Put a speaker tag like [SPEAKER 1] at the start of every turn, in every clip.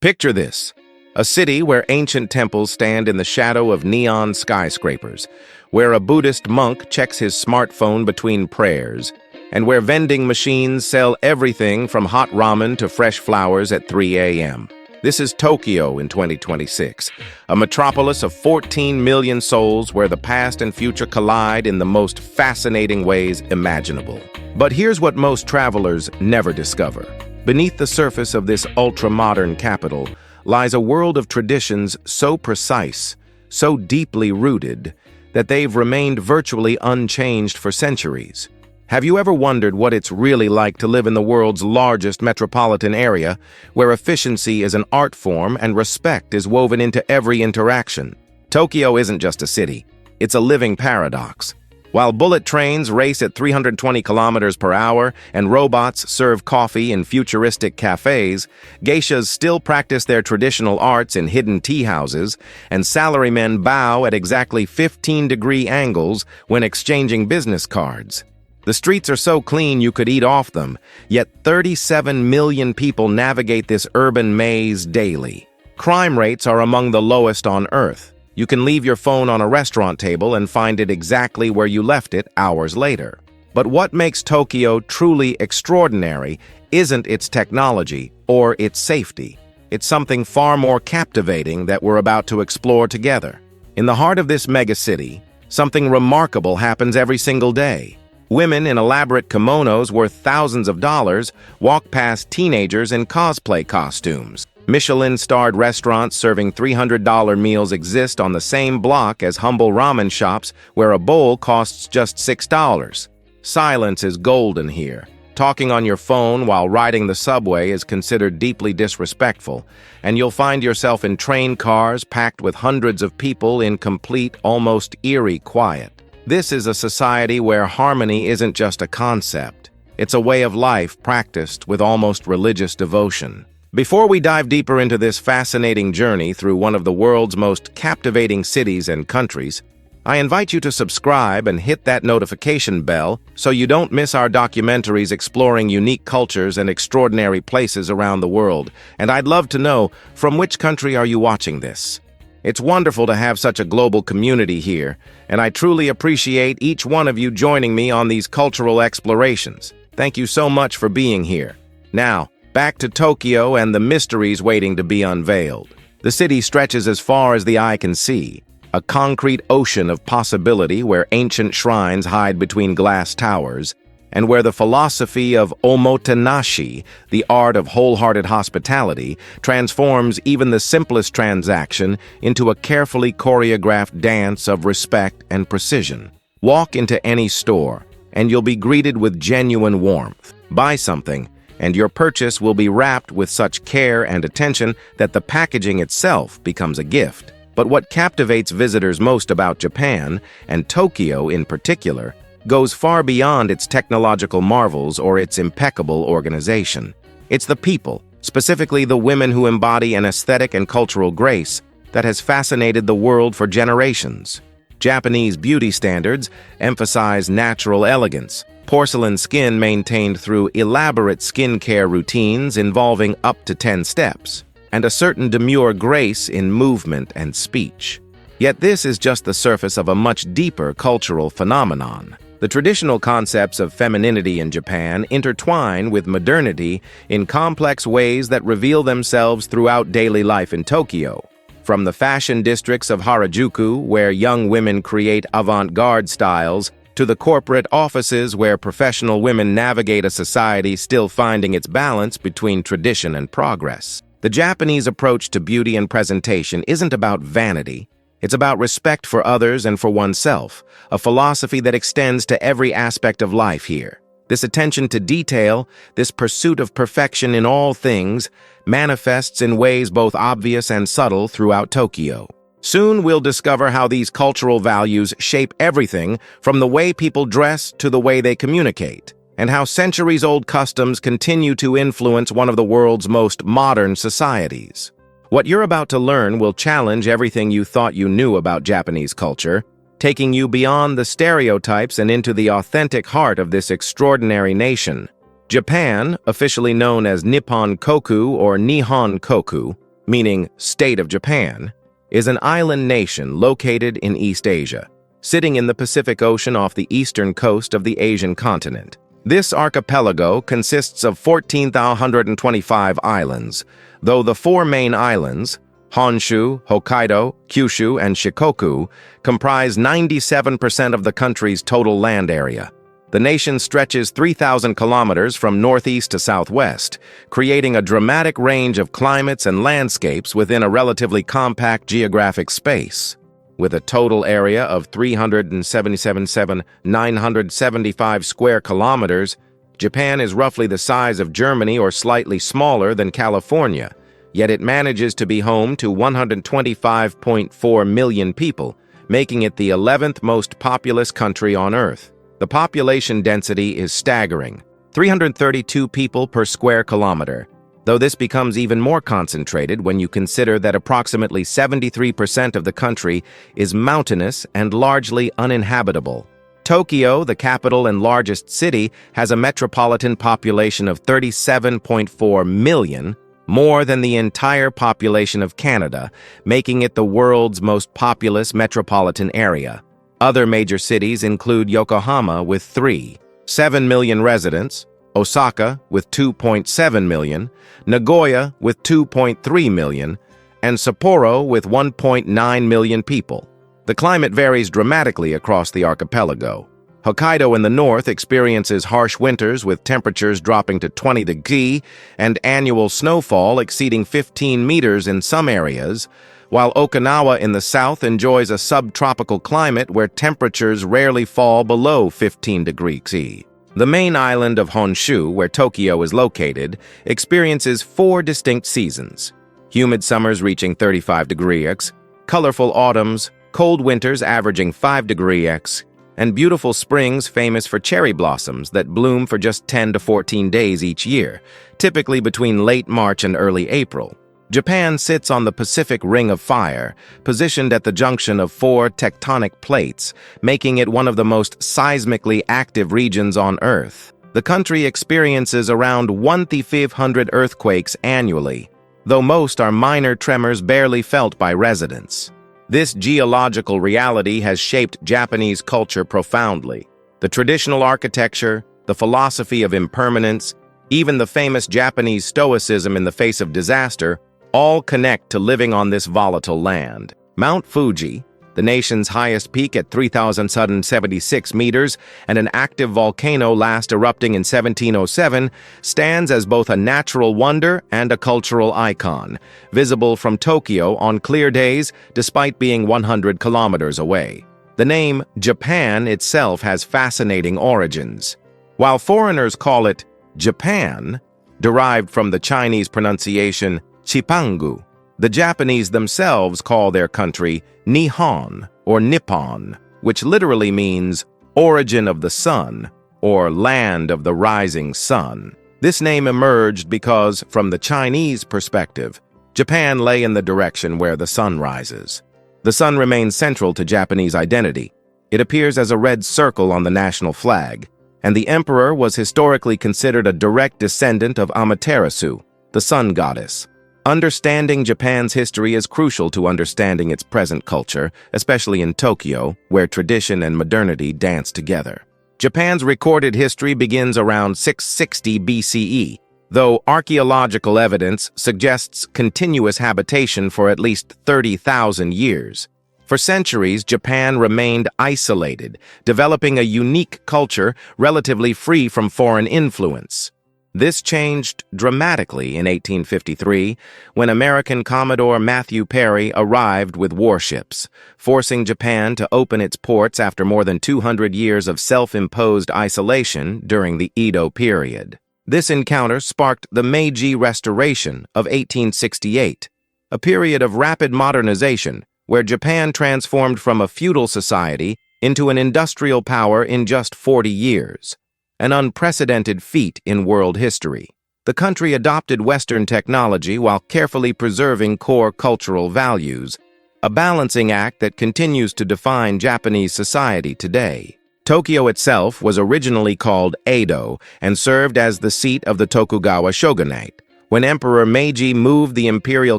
[SPEAKER 1] Picture this, a city where ancient temples stand in the shadow of neon skyscrapers, where a Buddhist monk checks his smartphone between prayers, and where vending machines sell everything from hot ramen to fresh flowers at 3 a.m. This is Tokyo in 2026, a metropolis of 14 million souls where the past and future collide in the most fascinating ways imaginable. But here's what most travelers never discover. Beneath the surface of this ultra-modern capital lies a world of traditions so precise, so deeply rooted, that they've remained virtually unchanged for centuries. Have you ever wondered what it's really like to live in the world's largest metropolitan area, where efficiency is an art form and respect is woven into every interaction? Tokyo isn't just a city, it's a living paradox. While bullet trains race at 320 kilometers per hour and robots serve coffee in futuristic cafés, geishas still practice their traditional arts in hidden tea houses, and salarymen bow at exactly 15-degree angles when exchanging business cards. The streets are so clean you could eat off them, yet 37 million people navigate this urban maze daily. Crime rates are among the lowest on Earth. You can leave your phone on a restaurant table and find it exactly where you left it hours later. But what makes Tokyo truly extraordinary isn't its technology or its safety. It's something far more captivating that we're about to explore together. In the heart of this megacity, something remarkable happens every single day. Women in elaborate kimonos worth thousands of dollars walk past teenagers in cosplay costumes. Michelin-starred restaurants serving $300 meals exist on the same block as humble ramen shops where a bowl costs just $6. Silence is golden here. Talking on your phone while riding the subway is considered deeply disrespectful, and you'll find yourself in train cars packed with hundreds of people in complete, almost eerie quiet. This is a society where harmony isn't just a concept. It's a way of life practiced with almost religious devotion. Before we dive deeper into this fascinating journey through one of the world's most captivating cities and countries, I invite you to subscribe and hit that notification bell so you don't miss our documentaries exploring unique cultures and extraordinary places around the world. And I'd love to know, from which country are you watching this? It's wonderful to have such a global community here, and I truly appreciate each one of you joining me on these cultural explorations. Thank you so much for being here. Now, back to Tokyo and the mysteries waiting to be unveiled. The city stretches as far as the eye can see, a concrete ocean of possibility where ancient shrines hide between glass towers, and where the philosophy of omotenashi, the art of wholehearted hospitality, transforms even the simplest transaction into a carefully choreographed dance of respect and precision. Walk into any store, and you'll be greeted with genuine warmth. Buy something, and your purchase will be wrapped with such care and attention that the packaging itself becomes a gift. But what captivates visitors most about Japan, and Tokyo in particular, goes far beyond its technological marvels or its impeccable organization. It's the people, specifically the women who embody an aesthetic and cultural grace that has fascinated the world for generations. Japanese beauty standards emphasize natural elegance, porcelain skin maintained through elaborate skincare routines involving up to 10 steps, and a certain demure grace in movement and speech. Yet this is just the surface of a much deeper cultural phenomenon. The traditional concepts of femininity in Japan intertwine with modernity in complex ways that reveal themselves throughout daily life in Tokyo. From the fashion districts of Harajuku, where young women create avant-garde styles, to the corporate offices where professional women navigate a society still finding its balance between tradition and progress. The Japanese approach to beauty and presentation isn't about vanity. It's about respect for others and for oneself, a philosophy that extends to every aspect of life here. This attention to detail, this pursuit of perfection in all things, manifests in ways both obvious and subtle throughout Tokyo. Soon we'll discover how these cultural values shape everything from the way people dress to the way they communicate, and how centuries-old customs continue to influence one of the world's most modern societies. What you're about to learn will challenge everything you thought you knew about Japanese culture, taking you beyond the stereotypes and into the authentic heart of this extraordinary nation. Japan, officially known as Nippon Koku or Nihon Koku, meaning State of Japan, is an island nation located in East Asia, sitting in the Pacific Ocean off the eastern coast of the Asian continent. This archipelago consists of 14,125 islands, though the four main islands, Honshu, Hokkaido, Kyushu, and Shikoku, comprise 97% of the country's total land area. The nation stretches 3,000 kilometers from northeast to southwest, creating a dramatic range of climates and landscapes within a relatively compact geographic space. With a total area of 377,975 square kilometers, Japan is roughly the size of Germany or slightly smaller than California, yet it manages to be home to 125.4 million people, making it the 11th most populous country on Earth. The population density is staggering, 332 people per square kilometer, though this becomes even more concentrated when you consider that approximately 73% of the country is mountainous and largely uninhabitable. Tokyo, the capital and largest city, has a metropolitan population of 37.4 million, more than the entire population of Canada, making it the world's most populous metropolitan area. Other major cities include Yokohama with 3.7 million residents, Osaka with 2.7 million, Nagoya with 2.3 million, and Sapporo with 1.9 million people. The climate varies dramatically across the archipelago. Hokkaido in the north experiences harsh winters with temperatures dropping to 20 degrees and annual snowfall exceeding 15 meters in some areas, while Okinawa in the south enjoys a subtropical climate where temperatures rarely fall below 15 degrees C. The main island of Honshu, where Tokyo is located, experiences 4 distinct seasons: humid summers reaching 35 degrees, colorful autumns, cold winters averaging 5 degrees, and beautiful springs famous for cherry blossoms that bloom for just 10 to 14 days each year, typically between late March and early April. Japan sits on the Pacific Ring of Fire, positioned at the junction of 4 tectonic plates, making it one of the most seismically active regions on Earth. The country experiences around 1,500 earthquakes annually, though most are minor tremors barely felt by residents. This geological reality has shaped Japanese culture profoundly. The traditional architecture, the philosophy of impermanence, even the famous Japanese stoicism in the face of disaster, all connect to living on this volatile land. Mount Fuji, the nation's highest peak at 3,776 meters and an active volcano last erupting in 1707, stands as both a natural wonder and a cultural icon, visible from Tokyo on clear days despite being 100 kilometers away. The name Japan itself has fascinating origins. While foreigners call it Japan, derived from the Chinese pronunciation Chipangu, the Japanese themselves call their country Nihon or Nippon, which literally means origin of the sun or land of the rising sun. This name emerged because, from the Chinese perspective, Japan lay in the direction where the sun rises. The sun remains central to Japanese identity. It appears as a red circle on the national flag, and the emperor was historically considered a direct descendant of Amaterasu, the sun goddess. Understanding Japan's history is crucial to understanding its present culture, especially in Tokyo, where tradition and modernity dance together. Japan's recorded history begins around 660 BCE, though archaeological evidence suggests continuous habitation for at least 30,000 years. For centuries, Japan remained isolated, developing a unique culture relatively free from foreign influence. This changed dramatically in 1853 when American Commodore Matthew Perry arrived with warships, forcing Japan to open its ports after more than 200 years of self-imposed isolation during the Edo period. This encounter sparked the Meiji Restoration of 1868, a period of rapid modernization where Japan transformed from a feudal society into an industrial power in just 40 years. An unprecedented feat in world history. The country adopted Western technology while carefully preserving core cultural values, a balancing act that continues to define Japanese society today. Tokyo itself was originally called Edo and served as the seat of the Tokugawa shogunate, When Emperor Meiji moved the imperial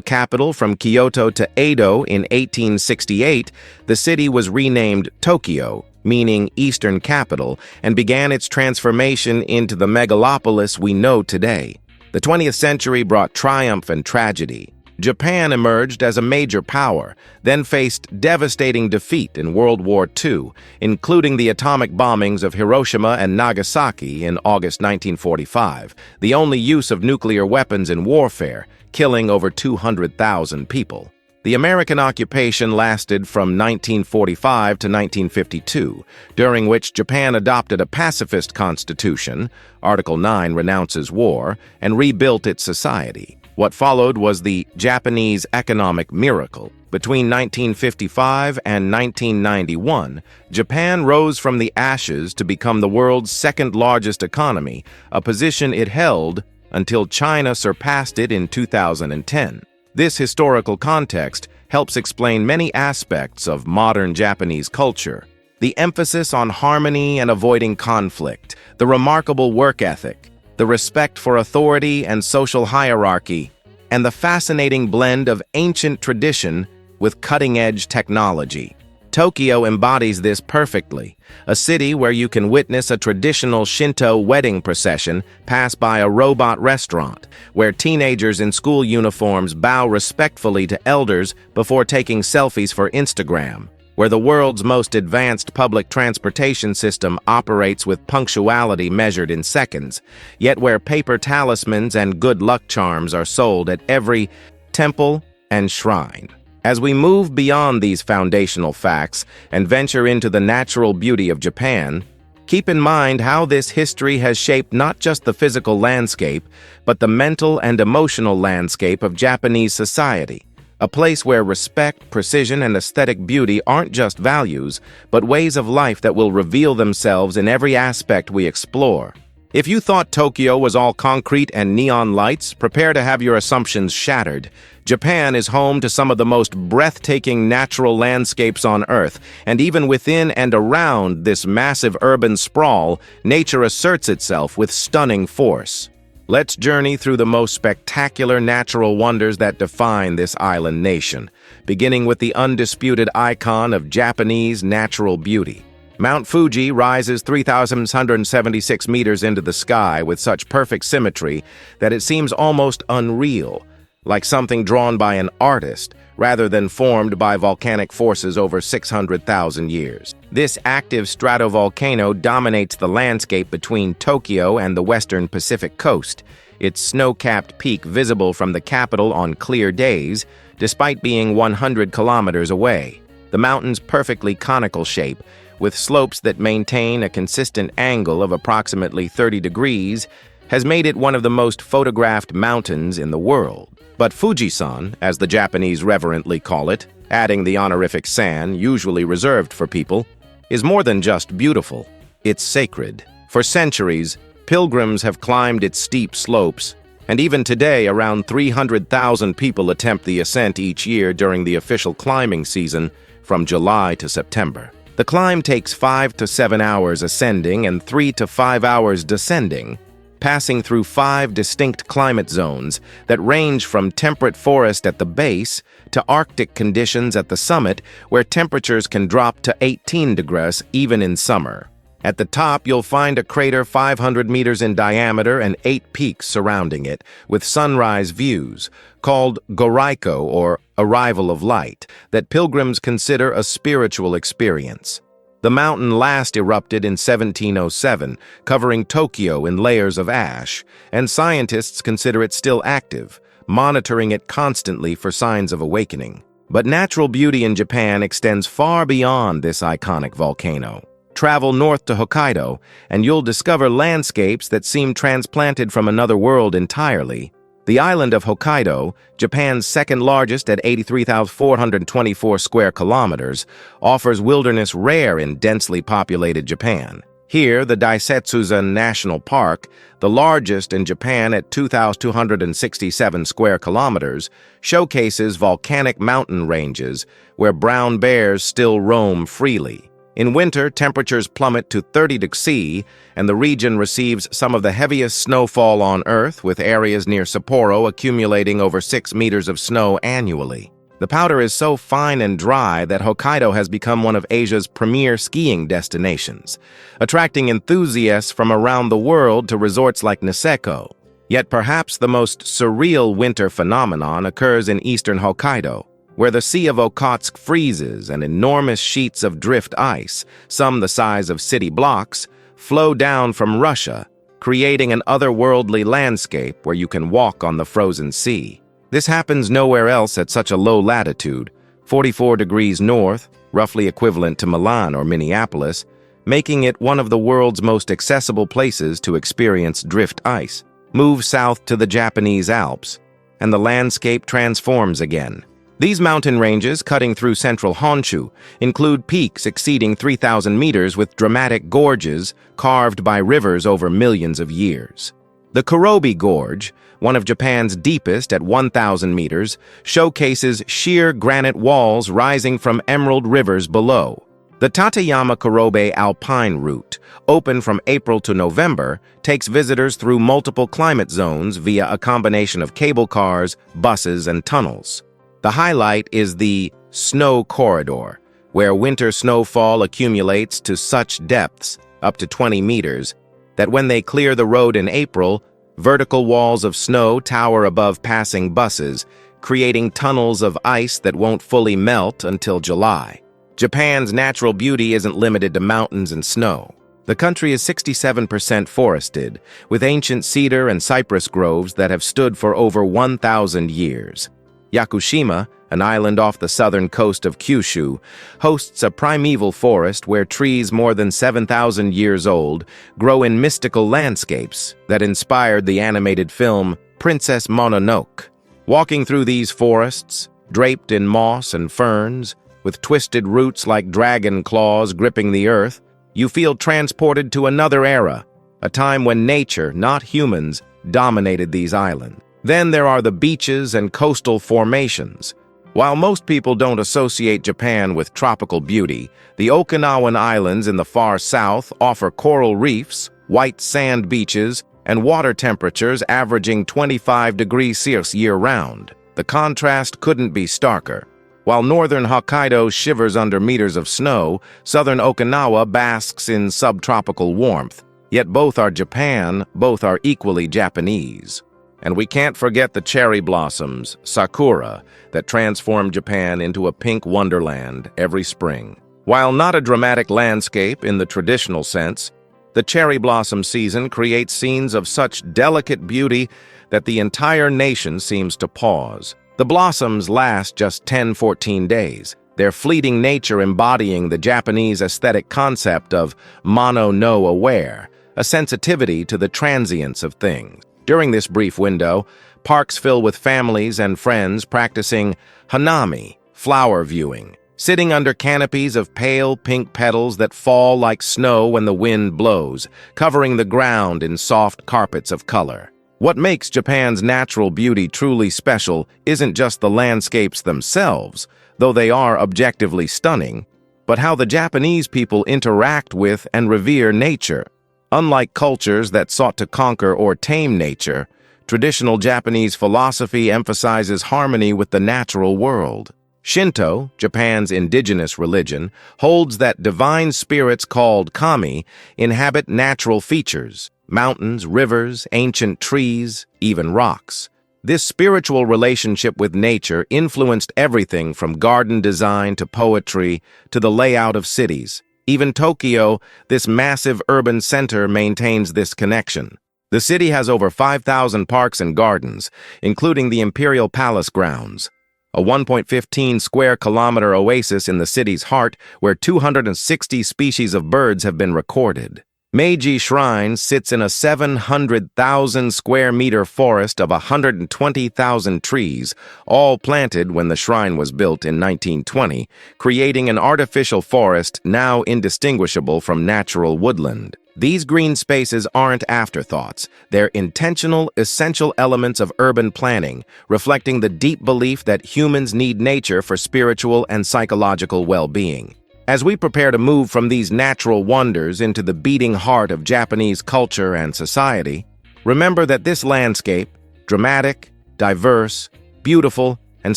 [SPEAKER 1] capital from Kyoto to Edo in 1868, the city was renamed Tokyo, meaning Eastern Capital, and began its transformation into the megalopolis we know today. The 20th century brought triumph and tragedy. Japan emerged as a major power, then faced devastating defeat in World War II, including the atomic bombings of Hiroshima and Nagasaki in August 1945, the only use of nuclear weapons in warfare, killing over 200,000 people. The American occupation lasted from 1945 to 1952, during which Japan adopted a pacifist constitution, Article 9 renounces war, and rebuilt its society. What followed was the Japanese economic miracle. Between 1955 and 1991, Japan rose from the ashes to become the world's second-largest economy, a position it held until China surpassed it in 2010. This historical context helps explain many aspects of modern Japanese culture. The emphasis on harmony and avoiding conflict, the remarkable work ethic, the respect for authority and social hierarchy, and the fascinating blend of ancient tradition with cutting-edge technology. Tokyo embodies this perfectly, a city where you can witness a traditional Shinto wedding procession pass by a robot restaurant, where teenagers in school uniforms bow respectfully to elders before taking selfies for Instagram, where the world's most advanced public transportation system operates with punctuality measured in seconds, yet where paper talismans and good luck charms are sold at every temple and shrine. As we move beyond these foundational facts and venture into the natural beauty of Japan, keep in mind how this history has shaped not just the physical landscape, but the mental and emotional landscape of Japanese society. A place where respect, precision, and aesthetic beauty aren't just values, but ways of life that will reveal themselves in every aspect we explore. If you thought Tokyo was all concrete and neon lights, prepare to have your assumptions shattered. Japan is home to some of the most breathtaking natural landscapes on Earth, and even within and around this massive urban sprawl, nature asserts itself with stunning force. Let's journey through the most spectacular natural wonders that define this island nation, beginning with the undisputed icon of Japanese natural beauty. Mount Fuji rises 3,176 meters into the sky with such perfect symmetry that it seems almost unreal, like something drawn by an artist rather than formed by volcanic forces over 600,000 years. This active stratovolcano dominates the landscape between Tokyo and the western Pacific coast, its snow-capped peak visible from the capital on clear days, despite being 100 kilometers away. The mountain's perfectly conical shape, with slopes that maintain a consistent angle of approximately 30 degrees, has made it one of the most photographed mountains in the world. But Fuji-san, as the Japanese reverently call it, adding the honorific san usually reserved for people, is more than just beautiful. It's sacred. For centuries, pilgrims have climbed its steep slopes, and even today around 300,000 people attempt the ascent each year during the official climbing season from July to September. The climb takes 5 to 7 hours ascending and 3 to 5 hours descending, passing through 5 distinct climate zones that range from temperate forest at the base to Arctic conditions at the summit, where temperatures can drop to 18 degrees even in summer. At the top, you'll find a crater 500 meters in diameter and 8 peaks surrounding it, with sunrise views, called Goraiko, or Arrival of Light, that pilgrims consider a spiritual experience. The mountain last erupted in 1707, covering Tokyo in layers of ash, and scientists consider it still active, monitoring it constantly for signs of awakening. But natural beauty in Japan extends far beyond this iconic volcano. Travel north to Hokkaido, and you'll discover landscapes that seem transplanted from another world entirely. The island of Hokkaido, Japan's second largest at 83,424 square kilometers, offers wilderness rare in densely populated Japan. Here, the Daisetsuza National Park, the largest in Japan at 2,267 square kilometers, showcases volcanic mountain ranges where brown bears still roam freely. In winter, temperatures plummet to 30 degrees C, and the region receives some of the heaviest snowfall on Earth, with areas near Sapporo accumulating over 6 meters of snow annually. The powder is so fine and dry that Hokkaido has become one of Asia's premier skiing destinations, attracting enthusiasts from around the world to resorts like Niseko. Yet perhaps the most surreal winter phenomenon occurs in eastern Hokkaido, where the Sea of Okhotsk freezes and enormous sheets of drift ice, some the size of city blocks, flow down from Russia, creating an otherworldly landscape where you can walk on the frozen sea. This happens nowhere else at such a low latitude, 44 degrees north, roughly equivalent to Milan or Minneapolis, making it one of the world's most accessible places to experience drift ice. Move south to the Japanese Alps, and the landscape transforms again. These mountain ranges, cutting through central Honshu, include peaks exceeding 3,000 meters with dramatic gorges carved by rivers over millions of years. The Kurobi Gorge, one of Japan's deepest at 1,000 meters, showcases sheer granite walls rising from emerald rivers below. The Tateyama-Kurobe Alpine Route, open from April to November, takes visitors through multiple climate zones via a combination of cable cars, buses, and tunnels. The highlight is the Snow Corridor, where winter snowfall accumulates to such depths, up to 20 meters, that when they clear the road in April, vertical walls of snow tower above passing buses, creating tunnels of ice that won't fully melt until July. Japan's natural beauty isn't limited to mountains and snow. The country is 67% forested, with ancient cedar and cypress groves that have stood for over 1,000 years. Yakushima, an island off the southern coast of Kyushu, hosts a primeval forest where trees more than 7,000 years old grow in mystical landscapes that inspired the animated film Princess Mononoke. Walking through these forests, draped in moss and ferns, with twisted roots like dragon claws gripping the earth, you feel transported to another era, a time when nature, not humans, dominated these islands. Then there are the beaches and coastal formations. While most people don't associate Japan with tropical beauty, the Okinawan Islands in the far south offer coral reefs, white sand beaches, and water temperatures averaging 25 degrees Celsius year-round. The contrast couldn't be starker. While northern Hokkaido shivers under meters of snow, southern Okinawa basks in subtropical warmth. Yet both are Japan, both are equally Japanese. And we can't forget the cherry blossoms, sakura, that transform Japan into a pink wonderland every spring. While not a dramatic landscape in the traditional sense, the cherry blossom season creates scenes of such delicate beauty that the entire nation seems to pause. The blossoms last just 10-14 days, their fleeting nature embodying the Japanese aesthetic concept of mono no aware, a sensitivity to the transience of things. During this brief window, parks fill with families and friends practicing hanami, flower viewing, sitting under canopies of pale pink petals that fall like snow when the wind blows, covering the ground in soft carpets of color. What makes Japan's natural beauty truly special isn't just the landscapes themselves, though they are objectively stunning, but how the Japanese people interact with and revere nature. Unlike cultures that sought to conquer or tame nature, traditional Japanese philosophy emphasizes harmony with the natural world. Shinto, Japan's indigenous religion, holds that divine spirits called kami inhabit natural features, mountains, rivers, ancient trees, even rocks. This spiritual relationship with nature influenced everything from garden design to poetry to the layout of cities. Even Tokyo, this massive urban center, maintains this connection. The city has over 5,000 parks and gardens, including the Imperial Palace grounds, a 1.15 square kilometer oasis in the city's heart where 260 species of birds have been recorded. Meiji Shrine sits in a 700,000 square meter forest of 120,000 trees, all planted when the shrine was built in 1920, creating an artificial forest now indistinguishable from natural woodland. These green spaces aren't afterthoughts. They're intentional, essential elements of urban planning, reflecting the deep belief that humans need nature for spiritual and psychological well-being. As we prepare to move from these natural wonders into the beating heart of Japanese culture and society, remember that this landscape, dramatic, diverse, beautiful, and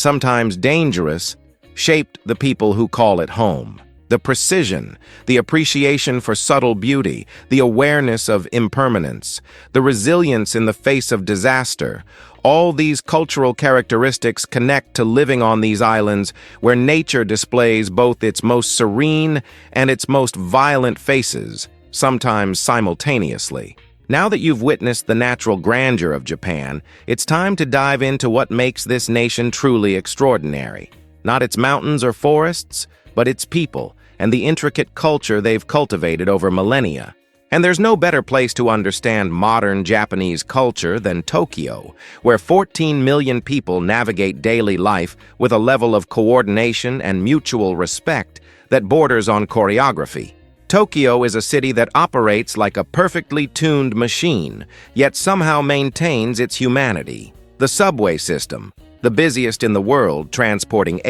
[SPEAKER 1] sometimes dangerous, shaped the people who call it home. The precision, the appreciation for subtle beauty, the awareness of impermanence, the resilience in the face of disaster, all these cultural characteristics connect to living on these islands where nature displays both its most serene and its most violent faces, sometimes simultaneously. Now that you've witnessed the natural grandeur of Japan, it's time to dive into what makes this nation truly extraordinary. Not its mountains or forests, but its people and the intricate culture they've cultivated over millennia. And there's no better place to understand modern Japanese culture than Tokyo, where 14 million people navigate daily life with a level of coordination and mutual respect that borders on choreography. Tokyo is a city that operates like a perfectly tuned machine, yet somehow maintains its humanity. The subway system, the busiest in the world, transporting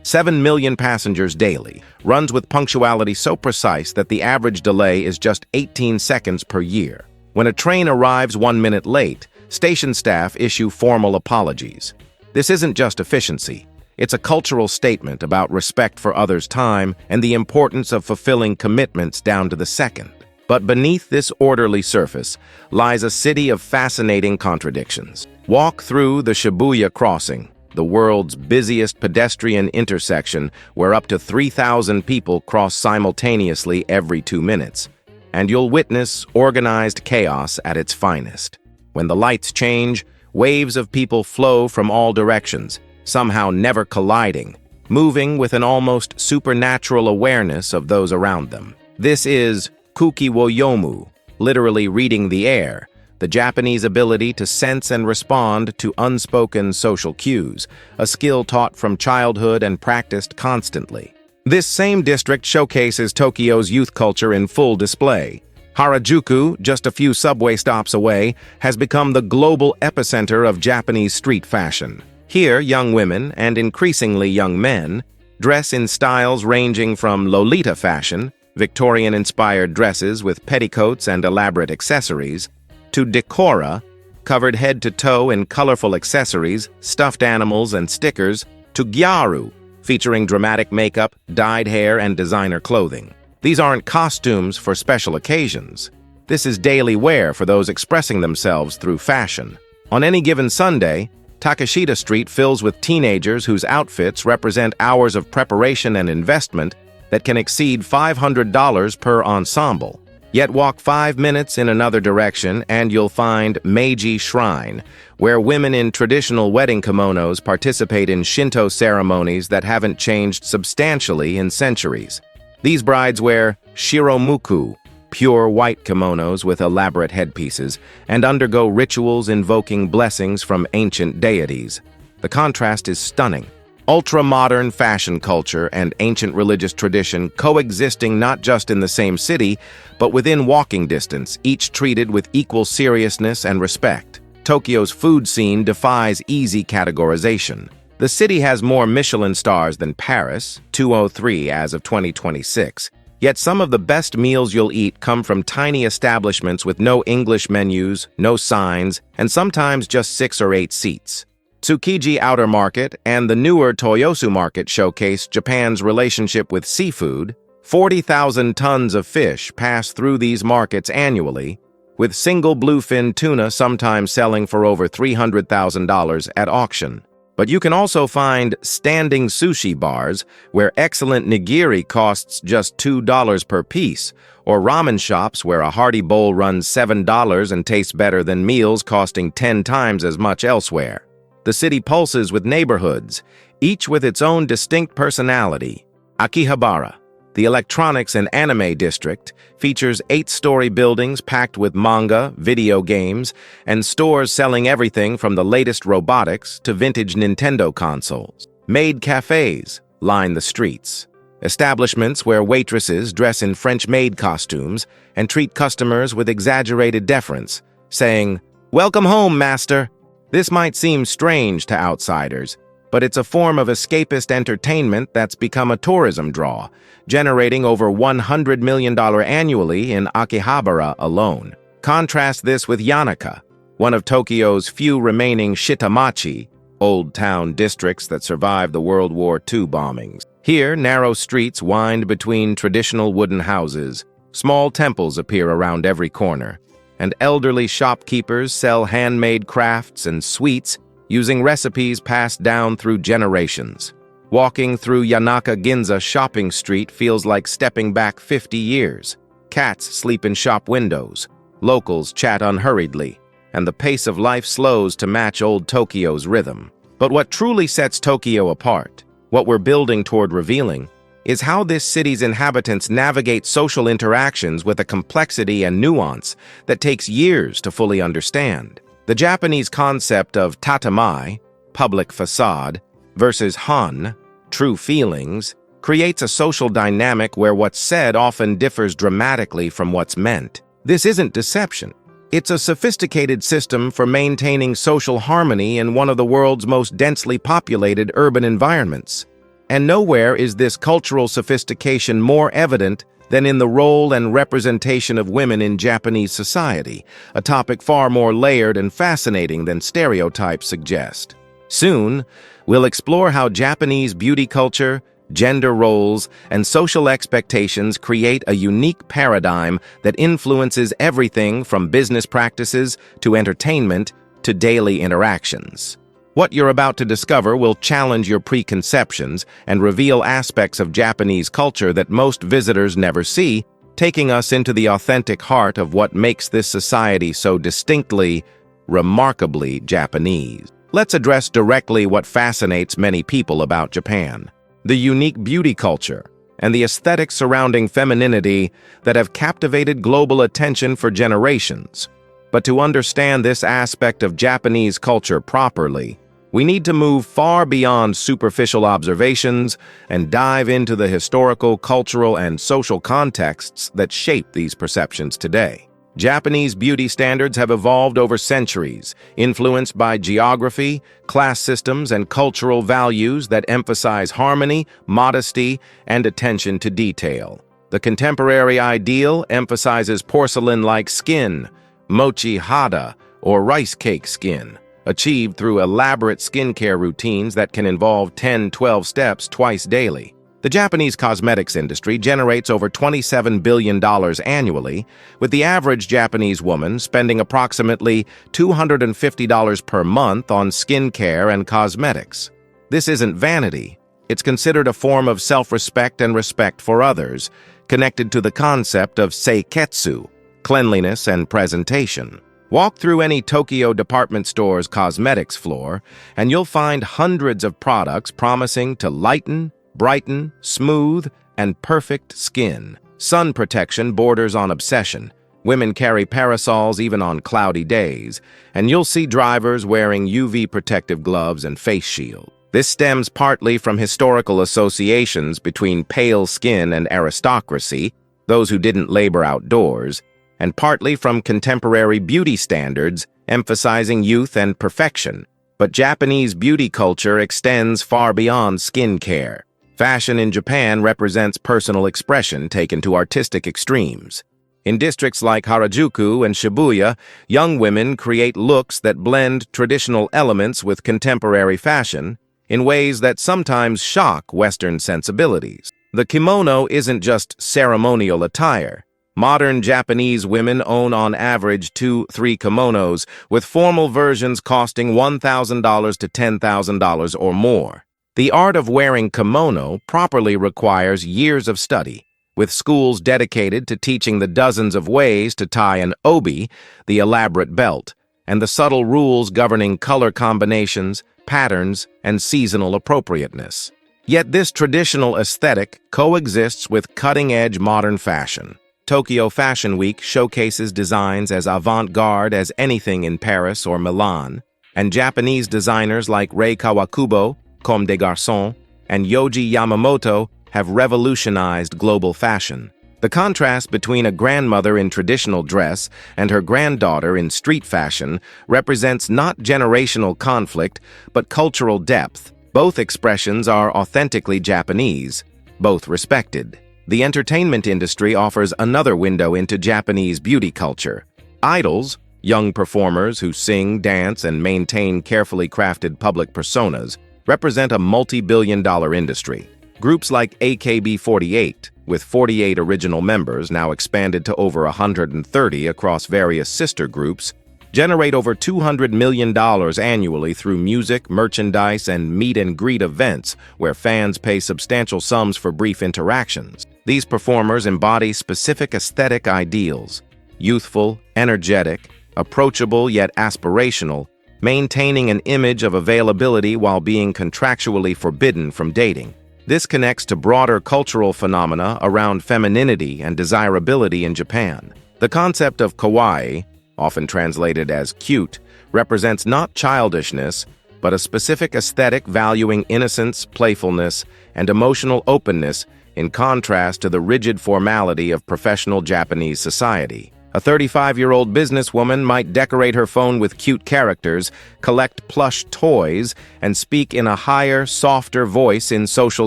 [SPEAKER 1] 7 million passengers daily, runs with punctuality so precise that the average delay is just 18 seconds per year. When a train arrives 1 minute late, station staff issue formal apologies. This isn't just efficiency. It's a cultural statement about respect for others' time and the importance of fulfilling commitments down to the second. But beneath this orderly surface lies a city of fascinating contradictions. Walk through the Shibuya crossing, the world's busiest pedestrian intersection where up to 3,000 people cross simultaneously every 2 minutes, and you'll witness organized chaos at its finest. When the lights change, waves of people flow from all directions, somehow never colliding, moving with an almost supernatural awareness of those around them. This is kuki wo yomu, literally reading the air, the Japanese ability to sense and respond to unspoken social cues, a skill taught from childhood and practiced constantly. This same district showcases Tokyo's youth culture in full display. Harajuku, just a few subway stops away, has become the global epicenter of Japanese street fashion. Here, young women, and increasingly young men, dress in styles ranging from Lolita fashion, Victorian-inspired dresses with petticoats and elaborate accessories, to decora, covered head to toe in colorful accessories, stuffed animals, and stickers, to gyaru, featuring dramatic makeup, dyed hair, and designer clothing. These aren't costumes for special occasions. This is daily wear for those expressing themselves through fashion. On any given Sunday, Takeshita Street fills with teenagers whose outfits represent hours of preparation and investment that can exceed $500 per ensemble. Yet walk 5 minutes in another direction and you'll find Meiji Shrine, where women in traditional wedding kimonos participate in Shinto ceremonies that haven't changed substantially in centuries. These brides wear shiromuku, pure white kimonos with elaborate headpieces, and undergo rituals invoking blessings from ancient deities. The contrast is stunning. Ultra-modern fashion culture and ancient religious tradition coexisting not just in the same city, but within walking distance, each treated with equal seriousness and respect. Tokyo's food scene defies easy categorization. The city has more Michelin stars than Paris, 203 as of 2026. Yet some of the best meals you'll eat come from tiny establishments with no English menus, no signs, and sometimes just 6 or 8 seats. Tsukiji Outer Market and the newer Toyosu Market showcase Japan's relationship with seafood. 40,000 tons of fish pass through these markets annually, with single bluefin tuna sometimes selling for over $300,000 at auction. But you can also find standing sushi bars where excellent nigiri costs just $2 per piece, or ramen shops where a hearty bowl runs $7 and tastes better than meals costing 10 times as much elsewhere. The city pulses with neighborhoods, each with its own distinct personality. Akihabara, the electronics and anime district, features 8-story buildings packed with manga, video games, and stores selling everything from the latest robotics to vintage Nintendo consoles. Maid cafés line the streets, establishments where waitresses dress in French maid costumes and treat customers with exaggerated deference, saying, "Welcome home, master." This might seem strange to outsiders, but it's a form of escapist entertainment that's become a tourism draw, generating over $100 million annually in Akihabara alone. Contrast this with Yanaka, one of Tokyo's few remaining shitamachi, old town districts that survived the World War II bombings. Here, narrow streets wind between traditional wooden houses, small temples appear around every corner, and elderly shopkeepers sell handmade crafts and sweets using recipes passed down through generations. Walking through Yanaka Ginza shopping street feels like stepping back 50 years. Cats sleep in shop windows, locals chat unhurriedly, and the pace of life slows to match old Tokyo's rhythm. But what truly sets Tokyo apart, what we're building toward revealing, is how this city's inhabitants navigate social interactions with a complexity and nuance that takes years to fully understand. The Japanese concept of tatemae, public facade, versus han, true feelings, creates a social dynamic where what's said often differs dramatically from what's meant. This isn't deception. It's a sophisticated system for maintaining social harmony in one of the world's most densely populated urban environments. And nowhere is this cultural sophistication more evident than in the role and representation of women in Japanese society, a topic far more layered and fascinating than stereotypes suggest. Soon, we'll explore how Japanese beauty culture, gender roles, and social expectations create a unique paradigm that influences everything from business practices to entertainment to daily interactions. What you're about to discover will challenge your preconceptions and reveal aspects of Japanese culture that most visitors never see, taking us into the authentic heart of what makes this society so distinctly, remarkably Japanese. Let's address directly what fascinates many people about Japan: the unique beauty culture and the aesthetics surrounding femininity that have captivated global attention for generations. But to understand this aspect of Japanese culture properly, we need to move far beyond superficial observations and dive into the historical, cultural, and social contexts that shape these perceptions today. Japanese beauty standards have evolved over centuries, influenced by geography, class systems, and cultural values that emphasize harmony, modesty, and attention to detail. The contemporary ideal emphasizes porcelain-like skin, mochi hada, or rice cake skin, achieved through elaborate skincare routines that can involve 10-12 steps twice daily. The Japanese cosmetics industry generates over $27 billion annually, with the average Japanese woman spending approximately $250 per month on skincare and cosmetics. This isn't vanity. It's considered a form of self-respect and respect for others, connected to the concept of seiketsu, cleanliness and presentation. Walk through any Tokyo department store's cosmetics floor, and you'll find hundreds of products promising to lighten, brighten, smooth, and perfect skin. Sun protection borders on obsession. Women carry parasols even on cloudy days, and you'll see drivers wearing UV protective gloves and face shields. This stems partly from historical associations between pale skin and aristocracy, those who didn't labor outdoors, and partly from contemporary beauty standards emphasizing youth and perfection. But Japanese beauty culture extends far beyond skincare. Fashion in Japan represents personal expression taken to artistic extremes. In districts like Harajuku and Shibuya, young women create looks that blend traditional elements with contemporary fashion in ways that sometimes shock Western sensibilities. The kimono isn't just ceremonial attire. Modern Japanese women own on average 2-3 kimonos, with formal versions costing $1,000 to $10,000 or more. The art of wearing kimono properly requires years of study, with schools dedicated to teaching the dozens of ways to tie an obi, the elaborate belt, and the subtle rules governing color combinations, patterns, and seasonal appropriateness. Yet this traditional aesthetic coexists with cutting-edge modern fashion. Tokyo Fashion Week showcases designs as avant-garde as anything in Paris or Milan, and Japanese designers like Rei Kawakubo, Comme des Garçons, and Yohji Yamamoto have revolutionized global fashion. The contrast between a grandmother in traditional dress and her granddaughter in street fashion represents not generational conflict, but cultural depth, Both expressions are authentically Japanese, both respected. The entertainment industry offers another window into Japanese beauty culture. Idols, young performers who sing, dance, and maintain carefully crafted public personas, represent a multi-billion-dollar industry. Groups like AKB48, with 48 original members now expanded to over 130 across various sister groups, generate over $200 million annually through music, merchandise, and meet-and-greet events where fans pay substantial sums for brief interactions. These performers embody specific aesthetic ideals: youthful, energetic, approachable yet aspirational, maintaining an image of availability while being contractually forbidden from dating. This connects to broader cultural phenomena around femininity and desirability in Japan. The concept of kawaii, often translated as cute, represents not childishness, but a specific aesthetic valuing innocence, playfulness, and emotional openness in contrast to the rigid formality of professional Japanese society. A 35-year-old businesswoman might decorate her phone with cute characters, collect plush toys, and speak in a higher, softer voice in social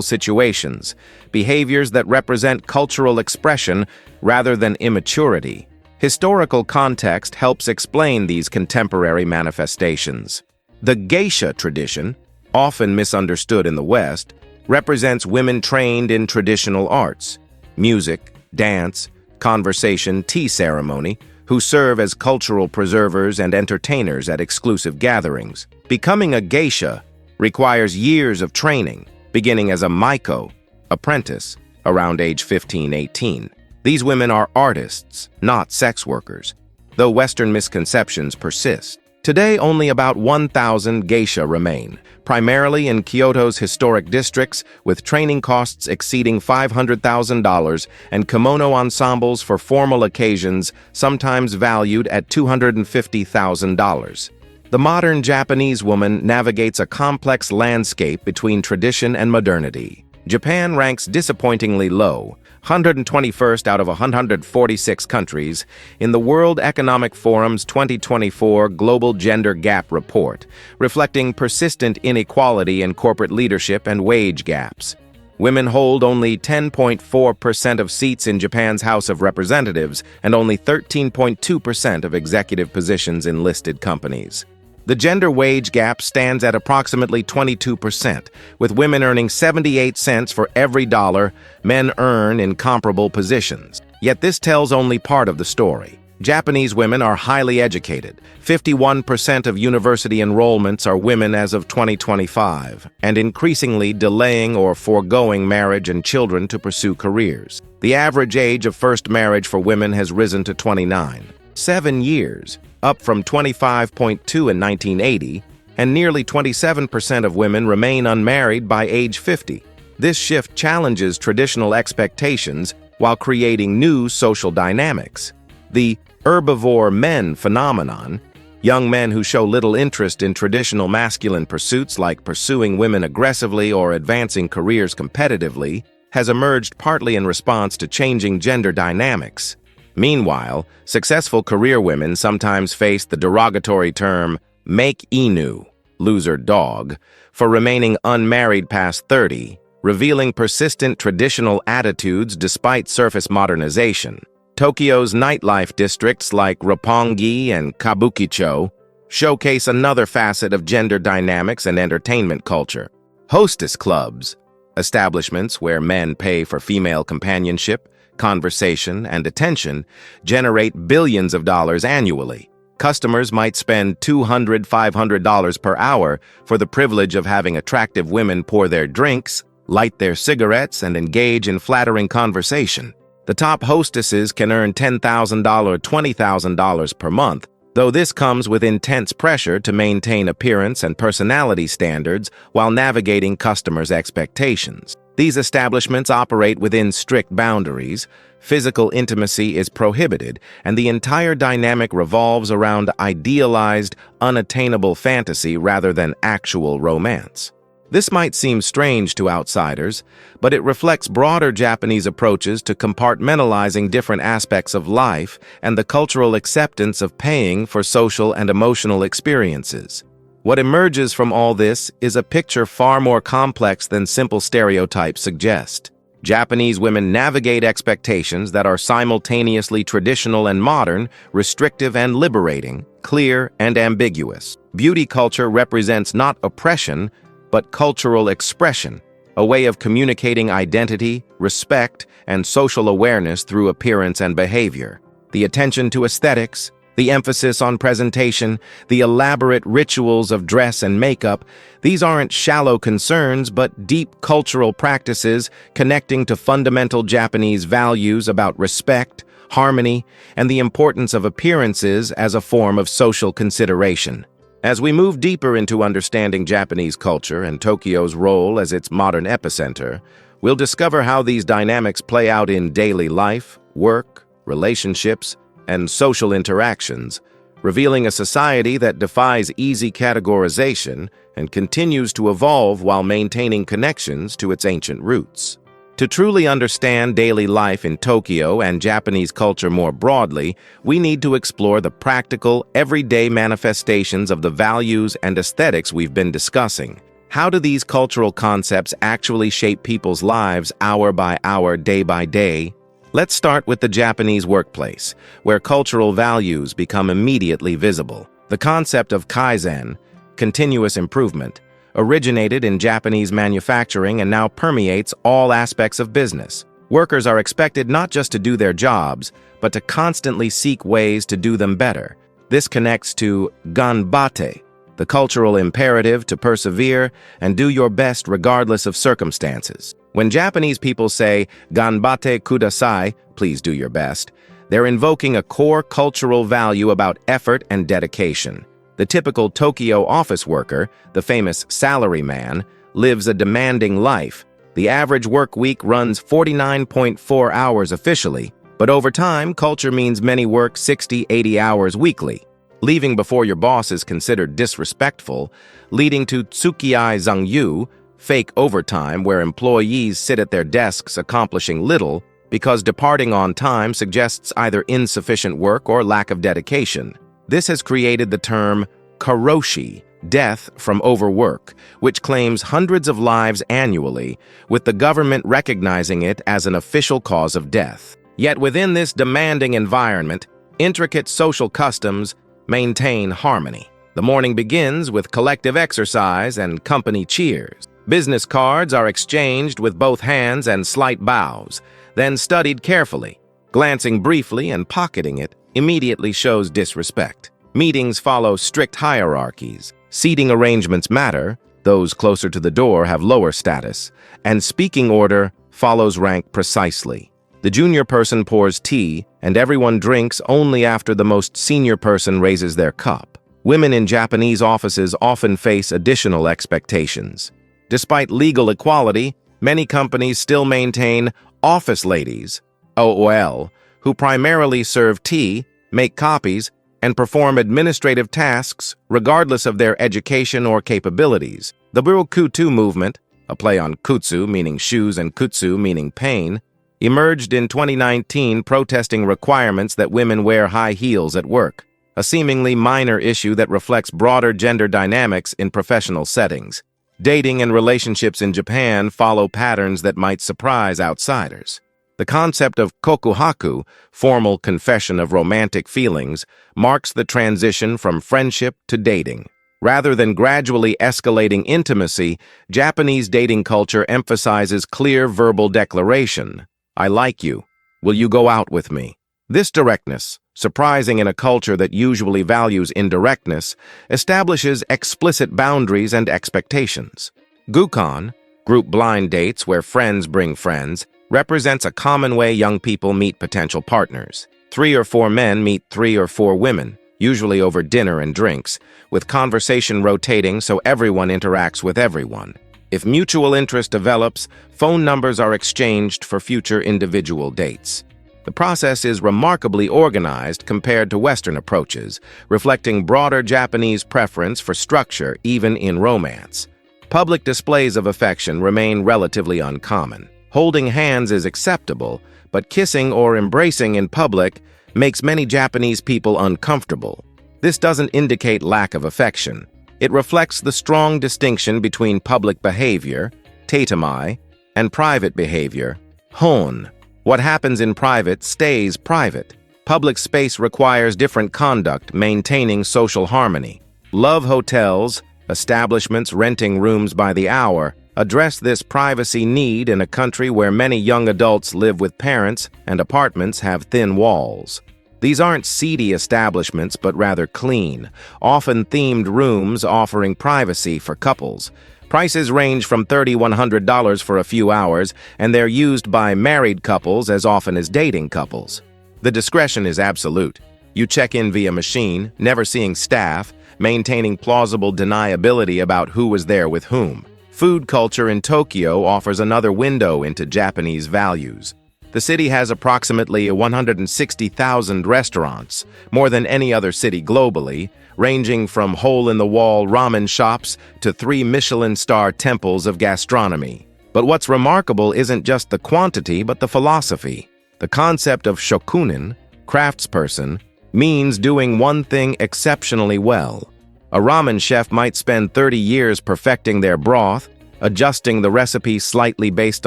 [SPEAKER 1] situations, behaviors that represent cultural expression rather than immaturity. Historical context helps explain these contemporary manifestations. The geisha tradition, often misunderstood in the West, represents women trained in traditional arts, music, dance, conversation, tea ceremony, who serve as cultural preservers and entertainers at exclusive gatherings. Becoming a geisha requires years of training, beginning as a maiko, apprentice, around age 15-18. These women are artists, not sex workers, though Western misconceptions persist. Today, only about 1,000 geisha remain, primarily in Kyoto's historic districts, with training costs exceeding $500,000 and kimono ensembles for formal occasions sometimes valued at $250,000. The modern Japanese woman navigates a complex landscape between tradition and modernity. Japan ranks disappointingly low, 121st out of 146 countries, in the World Economic Forum's 2024 Global Gender Gap Report, reflecting persistent inequality in corporate leadership and wage gaps. Women hold only 10.4% of seats in Japan's House of Representatives and only 13.2% of executive positions in listed companies. The gender wage gap stands at approximately 22%, with women earning 78 cents for every dollar men earn in comparable positions. Yet this tells only part of the story. Japanese women are highly educated. 51% of university enrollments are women as of 2025, and increasingly delaying or foregoing marriage and children to pursue careers. The average age of first marriage for women has risen to 29. 7 years, up from 25.2 in 1980, and nearly 27% of women remain unmarried by age 50. This shift challenges traditional expectations while creating new social dynamics. The herbivore men phenomenon, young men who show little interest in traditional masculine pursuits like pursuing women aggressively or advancing careers competitively, has emerged partly in response to changing gender dynamics. Meanwhile, successful career women sometimes face the derogatory term "make inu," loser dog, for remaining unmarried past 30, revealing persistent traditional attitudes despite surface modernization. Tokyo's nightlife districts like Roppongi and Kabukicho showcase another facet of gender dynamics and entertainment culture. Hostess clubs, establishments where men pay for female companionship, conversation, and attention, generate billions of dollars annually. Customers might spend $200–500 per hour for the privilege of having attractive women pour their drinks, light their cigarettes, and engage in flattering conversation. The top hostesses can earn $10,000–20,000 per month, though this comes with intense pressure to maintain appearance and personality standards while navigating customers' expectations. These establishments operate within strict boundaries, physical intimacy is prohibited, and the entire dynamic revolves around idealized, unattainable fantasy rather than actual romance. This might seem strange to outsiders, but it reflects broader Japanese approaches to compartmentalizing different aspects of life and the cultural acceptance of paying for social and emotional experiences. What emerges from all this is a picture far more complex than simple stereotypes suggest. Japanese women navigate expectations that are simultaneously traditional and modern, restrictive and liberating, clear and ambiguous. Beauty culture represents not oppression, but cultural expression, a way of communicating identity, respect, and social awareness through appearance and behavior. The attention to aesthetics, the emphasis on presentation, the elaborate rituals of dress and makeup, these aren't shallow concerns but deep cultural practices connecting to fundamental Japanese values about respect, harmony, and the importance of appearances as a form of social consideration. As we move deeper into understanding Japanese culture and Tokyo's role as its modern epicenter, we'll discover how these dynamics play out in daily life, work, relationships, and social interactions, revealing a society that defies easy categorization and continues to evolve while maintaining connections to its ancient roots. To truly understand daily life in Tokyo and Japanese culture more broadly, we need to explore the practical, everyday manifestations of the values and aesthetics we've been discussing. How do these cultural concepts actually shape people's lives hour by hour, day by day? Let's start with the Japanese workplace, where cultural values become immediately visible. The concept of kaizen, continuous improvement, originated in Japanese manufacturing and now permeates all aspects of business. Workers are expected not just to do their jobs, but to constantly seek ways to do them better. This connects to ganbate, the cultural imperative to persevere and do your best regardless of circumstances. When Japanese people say, "ganbate kudasai," please do your best, they're invoking a core cultural value about effort and dedication. The typical Tokyo office worker, the famous salaryman, lives a demanding life. The average work week runs 49.4 hours officially, but over time, culture means many work 60, 80 hours weekly. Leaving before your boss is considered disrespectful, leading to tsukii zangyu, fake overtime where employees sit at their desks accomplishing little because departing on time suggests either insufficient work or lack of dedication. This has created the term karoshi, death from overwork, which claims hundreds of lives annually, with the government recognizing it as an official cause of death. Yet within this demanding environment, intricate social customs maintain harmony. The morning begins with collective exercise and company cheers. Business cards are exchanged with both hands and slight bows, then studied carefully. Glancing briefly and pocketing it immediately shows disrespect. Meetings follow strict hierarchies. Seating arrangements matter, those closer to the door have lower status, and speaking order follows rank precisely. The junior person pours tea, and everyone drinks only after the most senior person raises their cup. Women in Japanese offices often face additional expectations. Despite legal equality, many companies still maintain office ladies, OL, who primarily serve tea, make copies, and perform administrative tasks regardless of their education or capabilities. The Burokutu movement, a play on kutsu meaning shoes and kutsu meaning pain, emerged in 2019 protesting requirements that women wear high heels at work, a seemingly minor issue that reflects broader gender dynamics in professional settings. Dating and relationships in Japan follow patterns that might surprise outsiders. The concept of kokuhaku, formal confession of romantic feelings, marks the transition from friendship to dating. Rather than gradually escalating intimacy, Japanese dating culture emphasizes clear verbal declaration. I like you. Will you go out with me? This directness, surprising in a culture that usually values indirectness, establishes explicit boundaries and expectations. Gukon, group blind dates where friends bring friends, represents a common way young people meet potential partners. 3 or 4 men meet 3 or 4 women, usually over dinner and drinks, with conversation rotating so everyone interacts with everyone. If mutual interest develops, phone numbers are exchanged for future individual dates. The process is remarkably organized compared to Western approaches, reflecting broader Japanese preference for structure even in romance. Public displays of affection remain relatively uncommon. Holding hands is acceptable, but kissing or embracing in public makes many Japanese people uncomfortable. This doesn't indicate lack of affection. It reflects the strong distinction between public behavior, tatamai, and private behavior, hon. What happens in private stays private. Public space requires different conduct, maintaining social harmony. Love hotels, establishments renting rooms by the hour, address this privacy need in a country where many young adults live with parents and apartments have thin walls. These aren't seedy establishments, but rather clean, often themed rooms offering privacy for couples. Prices range from $3,100 for a few hours, and they're used by married couples as often as dating couples. The discretion is absolute. You check in via machine, never seeing staff, maintaining plausible deniability about who was there with whom. Food culture in Tokyo offers another window into Japanese values. The city has approximately 160,000 restaurants, more than any other city globally, ranging from hole-in-the-wall ramen shops to 3 Michelin-starred temples of gastronomy. But what's remarkable isn't just the quantity, but the philosophy. The concept of shokunin, craftsperson, means doing one thing exceptionally well. A ramen chef might spend 30 years perfecting their broth, adjusting the recipe slightly based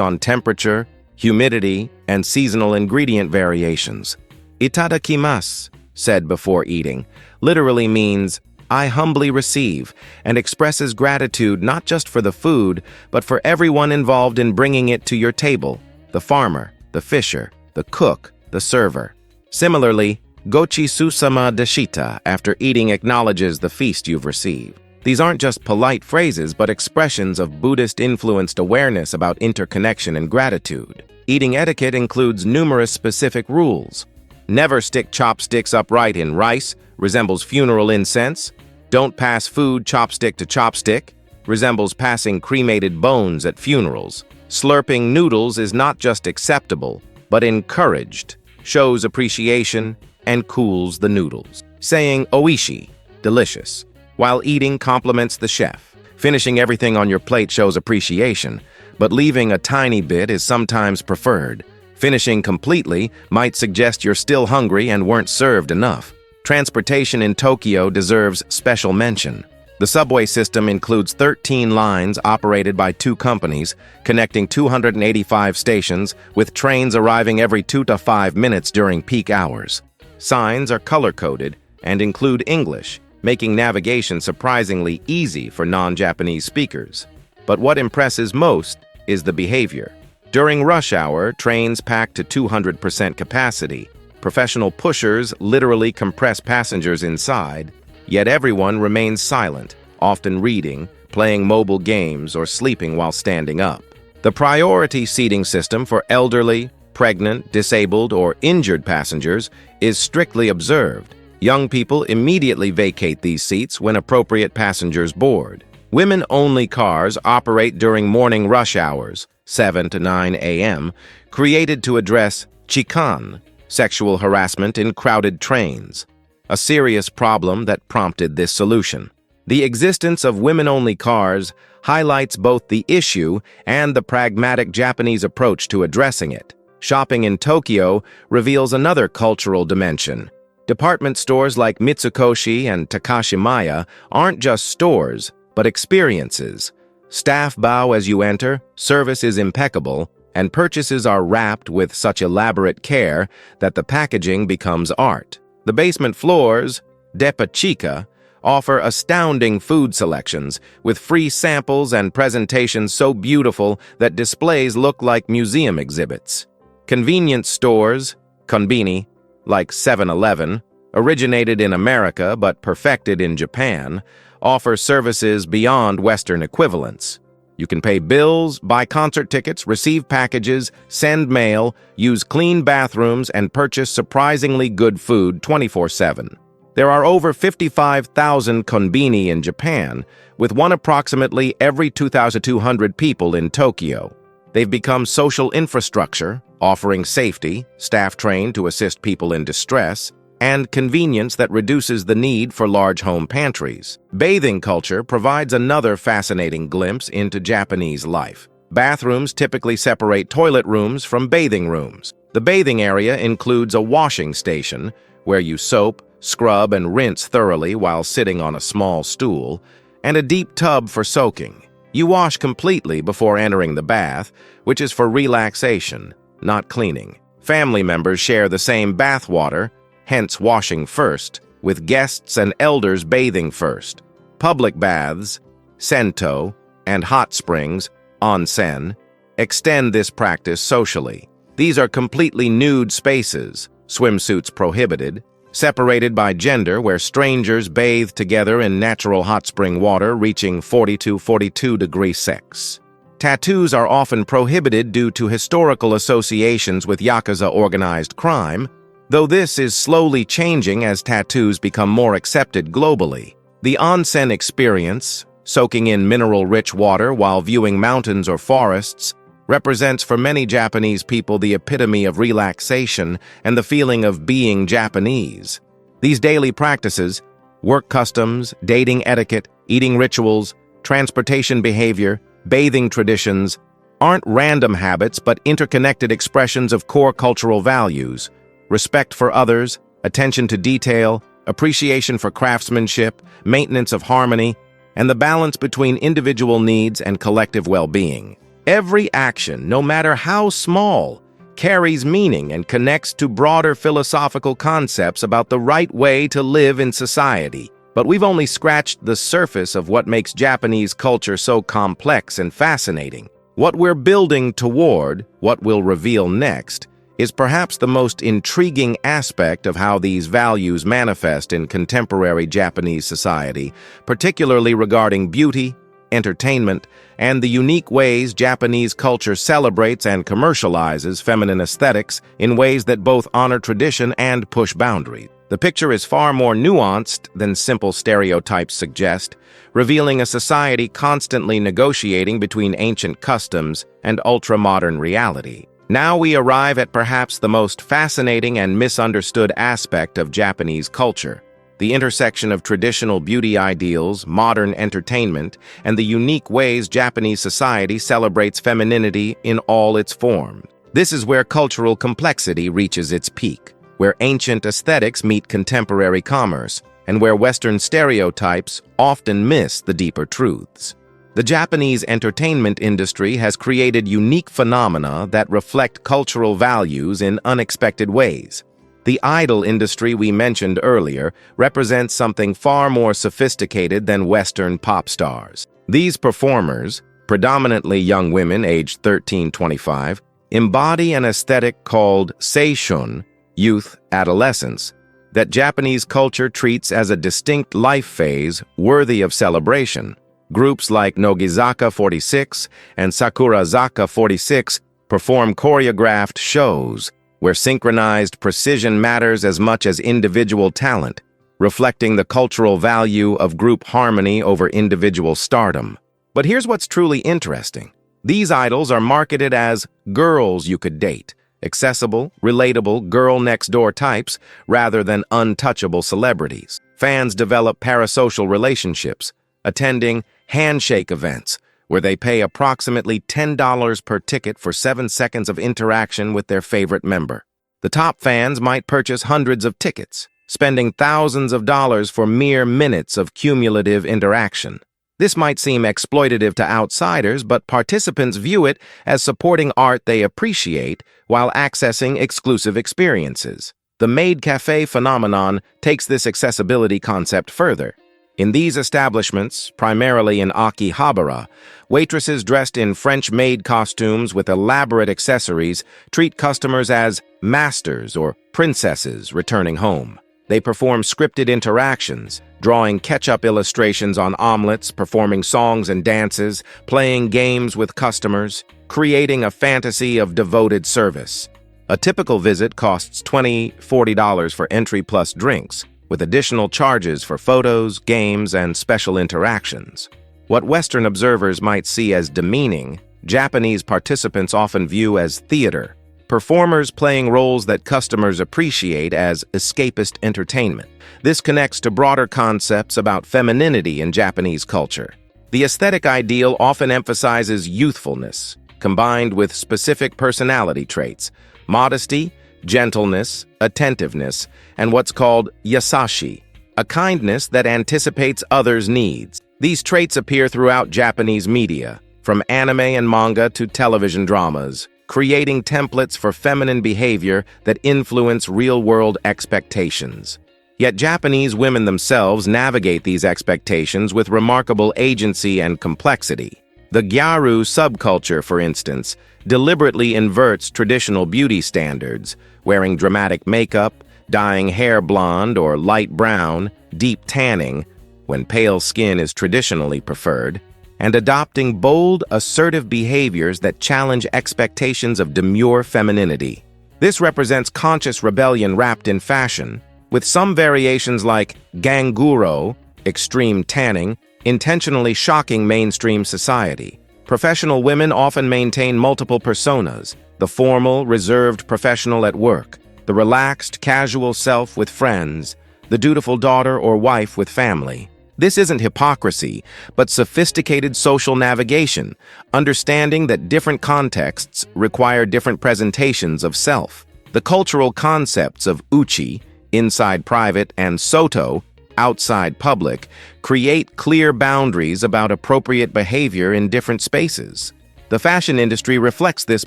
[SPEAKER 1] on temperature, humidity, and seasonal ingredient variations. Itadakimasu, said before eating, literally means, I humbly receive, and expresses gratitude not just for the food, but for everyone involved in bringing it to your table, the farmer, the fisher, the cook, the server. Similarly, gochi susama deshita after eating acknowledges the feast you've received. These aren't just polite phrases, but expressions of Buddhist-influenced awareness about interconnection and gratitude. Eating etiquette includes numerous specific rules. Never stick chopsticks upright in rice, resembles funeral incense. Don't pass food chopstick to chopstick, resembles passing cremated bones at funerals. Slurping noodles is not just acceptable, but encouraged, shows appreciation, and cools the noodles. Saying oishi, delicious, while eating compliments the chef. Finishing everything on your plate shows appreciation, but leaving a tiny bit is sometimes preferred. Finishing completely might suggest you're still hungry and weren't served enough. Transportation in Tokyo deserves special mention. The subway system includes 13 lines operated by 2 companies, connecting 285 stations, with trains arriving every 2 to 5 minutes during peak hours. Signs are color-coded and include English, making navigation surprisingly easy for non-Japanese speakers. But what impresses most is the behavior. During rush hour, trains pack to 200% capacity. Professional pushers literally compress passengers inside, yet everyone remains silent, often reading, playing mobile games, or sleeping while standing up. The priority seating system for elderly, pregnant, disabled, or injured passengers is strictly observed. Young people immediately vacate these seats when appropriate passengers board. Women-only cars operate during morning rush hours, 7 to 9 a.m., created to address chikan, sexual harassment in crowded trains, a serious problem that prompted this solution. The existence of women-only cars highlights both the issue and the pragmatic Japanese approach to addressing it. Shopping in Tokyo reveals another cultural dimension. Department stores like Mitsukoshi and Takashimaya aren't just stores, but experiences. Staff bow as you enter, service is impeccable, and purchases are wrapped with such elaborate care that the packaging becomes art. The basement floors, Depachika, offer astounding food selections, with free samples and presentations so beautiful that displays look like museum exhibits. Convenience stores, konbini, like 7-Eleven, originated in America but perfected in Japan, offer services beyond Western equivalents. You can pay bills, buy concert tickets, receive packages, send mail, use clean bathrooms, and purchase surprisingly good food 24/7. There are over 55,000 konbini in Japan, with one approximately every 2,200 people in Tokyo. They've become social infrastructure, offering safety, staff trained to assist people in distress, and convenience that reduces the need for large home pantries. Bathing culture provides another fascinating glimpse into Japanese life. Bathrooms typically separate toilet rooms from bathing rooms. The bathing area includes a washing station, where you soap, scrub, and rinse thoroughly while sitting on a small stool, and a deep tub for soaking. You wash completely before entering the bath, which is for relaxation, not cleaning. Family members share the same bath water, hence washing first, with guests and elders bathing first. Public baths, sento, and hot springs, onsen, extend this practice socially. These are completely nude spaces, swimsuits prohibited, separated by gender where strangers bathe together in natural hot spring water reaching 40 to 42 degrees Celsius. Tattoos are often prohibited due to historical associations with Yakuza organized crime, though this is slowly changing as tattoos become more accepted globally. The onsen experience, soaking in mineral-rich water while viewing mountains or forests, represents for many Japanese people the epitome of relaxation and the feeling of being Japanese. These daily practices, work customs, dating etiquette, eating rituals, transportation behavior, bathing traditions, aren't random habits but interconnected expressions of core cultural values: respect for others, attention to detail, appreciation for craftsmanship, maintenance of harmony, and the balance between individual needs and collective well-being. Every action, no matter how small, carries meaning and connects to broader philosophical concepts about the right way to live in society. But we've only scratched the surface of what makes Japanese culture so complex and fascinating. What we're building toward, what we'll reveal next, is perhaps the most intriguing aspect of how these values manifest in contemporary Japanese society, particularly regarding beauty, entertainment, and the unique ways Japanese culture celebrates and commercializes feminine aesthetics in ways that both honor tradition and push boundaries. The picture is far more nuanced than simple stereotypes suggest, revealing a society constantly negotiating between ancient customs and ultra-modern reality. Now we arrive at perhaps the most fascinating and misunderstood aspect of Japanese culture: the intersection of traditional beauty ideals, modern entertainment, and the unique ways Japanese society celebrates femininity in all its forms. This is where cultural complexity reaches its peak, where ancient aesthetics meet contemporary commerce, and where Western stereotypes often miss the deeper truths. The Japanese entertainment industry has created unique phenomena that reflect cultural values in unexpected ways. The idol industry we mentioned earlier represents something far more sophisticated than Western pop stars. These performers, predominantly young women aged 13-25, embody an aesthetic called seishun, youth, adolescence, that Japanese culture treats as a distinct life phase worthy of celebration. Groups like Nogizaka 46 and Sakurazaka 46 perform choreographed shows where synchronized precision matters as much as individual talent, reflecting the cultural value of group harmony over individual stardom. But here's what's truly interesting. These idols are marketed as girls you could date, accessible, relatable, girl-next-door types rather than untouchable celebrities. Fans develop parasocial relationships, attending handshake events, where they pay approximately $10 per ticket for 7 seconds of interaction with their favorite member. The top fans might purchase hundreds of tickets, spending thousands of dollars for mere minutes of cumulative interaction. This might seem exploitative to outsiders, but participants view it as supporting art they appreciate while accessing exclusive experiences. The maid cafe phenomenon takes this accessibility concept further. In these establishments, primarily in Akihabara, waitresses dressed in French maid costumes with elaborate accessories treat customers as masters or princesses returning home. They perform scripted interactions, drawing ketchup illustrations on omelets, performing songs and dances, playing games with customers, creating a fantasy of devoted service. A typical visit costs $20–40 for entry plus drinks, with additional charges for photos, games, and special interactions. What Western observers might see as demeaning, Japanese participants often view as theater, performers playing roles that customers appreciate as escapist entertainment. This connects to broader concepts about femininity in Japanese culture. The aesthetic ideal often emphasizes youthfulness, combined with specific personality traits: modesty, gentleness, attentiveness, and what's called yasashi, a kindness that anticipates others' needs. These traits appear throughout Japanese media, from anime and manga to television dramas, creating templates for feminine behavior that influence real-world expectations. Yet Japanese women themselves navigate these expectations with remarkable agency and complexity. The gyaru subculture, for instance, deliberately inverts traditional beauty standards, wearing dramatic makeup, dyeing hair blonde or light brown, deep tanning, when pale skin is traditionally preferred, and adopting bold, assertive behaviors that challenge expectations of demure femininity. This represents conscious rebellion wrapped in fashion, with some variations like ganguro, extreme tanning, intentionally shocking mainstream society. Professional women often maintain multiple personas: the formal, reserved professional at work, the relaxed, casual self with friends, the dutiful daughter or wife with family. This isn't hypocrisy, but sophisticated social navigation, understanding that different contexts require different presentations of self. The cultural concepts of uchi, inside private, and soto, outside public, create clear boundaries about appropriate behavior in different spaces. The fashion industry reflects this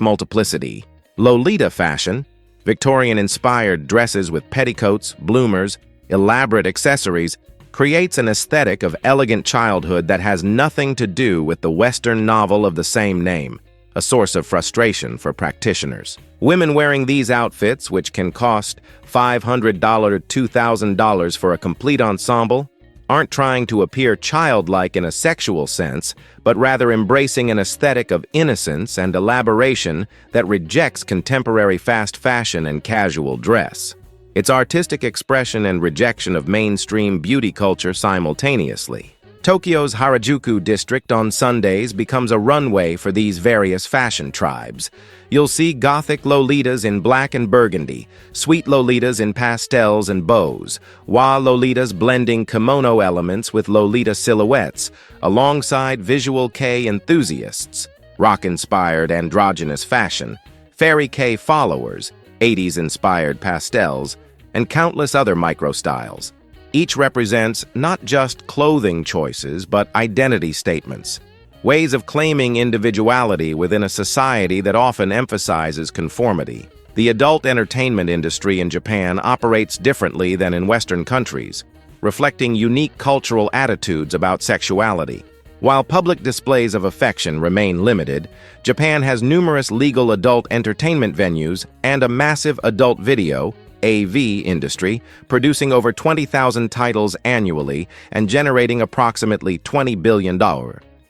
[SPEAKER 1] multiplicity. Lolita fashion, Victorian-inspired dresses with petticoats, bloomers, elaborate accessories, creates an aesthetic of elegant childhood that has nothing to do with the Western novel of the same name, a source of frustration for practitioners. Women wearing these outfits, which can cost $500 to $2,000 for a complete ensemble, aren't trying to appear childlike in a sexual sense, but rather embracing an aesthetic of innocence and elaboration that rejects contemporary fast fashion and casual dress. It's artistic expression and rejection of mainstream beauty culture simultaneously. Tokyo's Harajuku district on Sundays becomes a runway for these various fashion tribes. You'll see gothic lolitas in black and burgundy, sweet lolitas in pastels and bows, wa lolitas blending kimono elements with lolita silhouettes, alongside visual kei enthusiasts, rock-inspired androgynous fashion, fairy kei followers, 80s-inspired pastels, and countless other micro-styles. Each represents not just clothing choices, but identity statements, ways of claiming individuality within a society that often emphasizes conformity. The adult entertainment industry in Japan operates differently than in Western countries, reflecting unique cultural attitudes about sexuality. While public displays of affection remain limited, Japan has numerous legal adult entertainment venues and a massive adult video (AV) industry, producing over 20,000 titles annually and generating approximately $20 billion.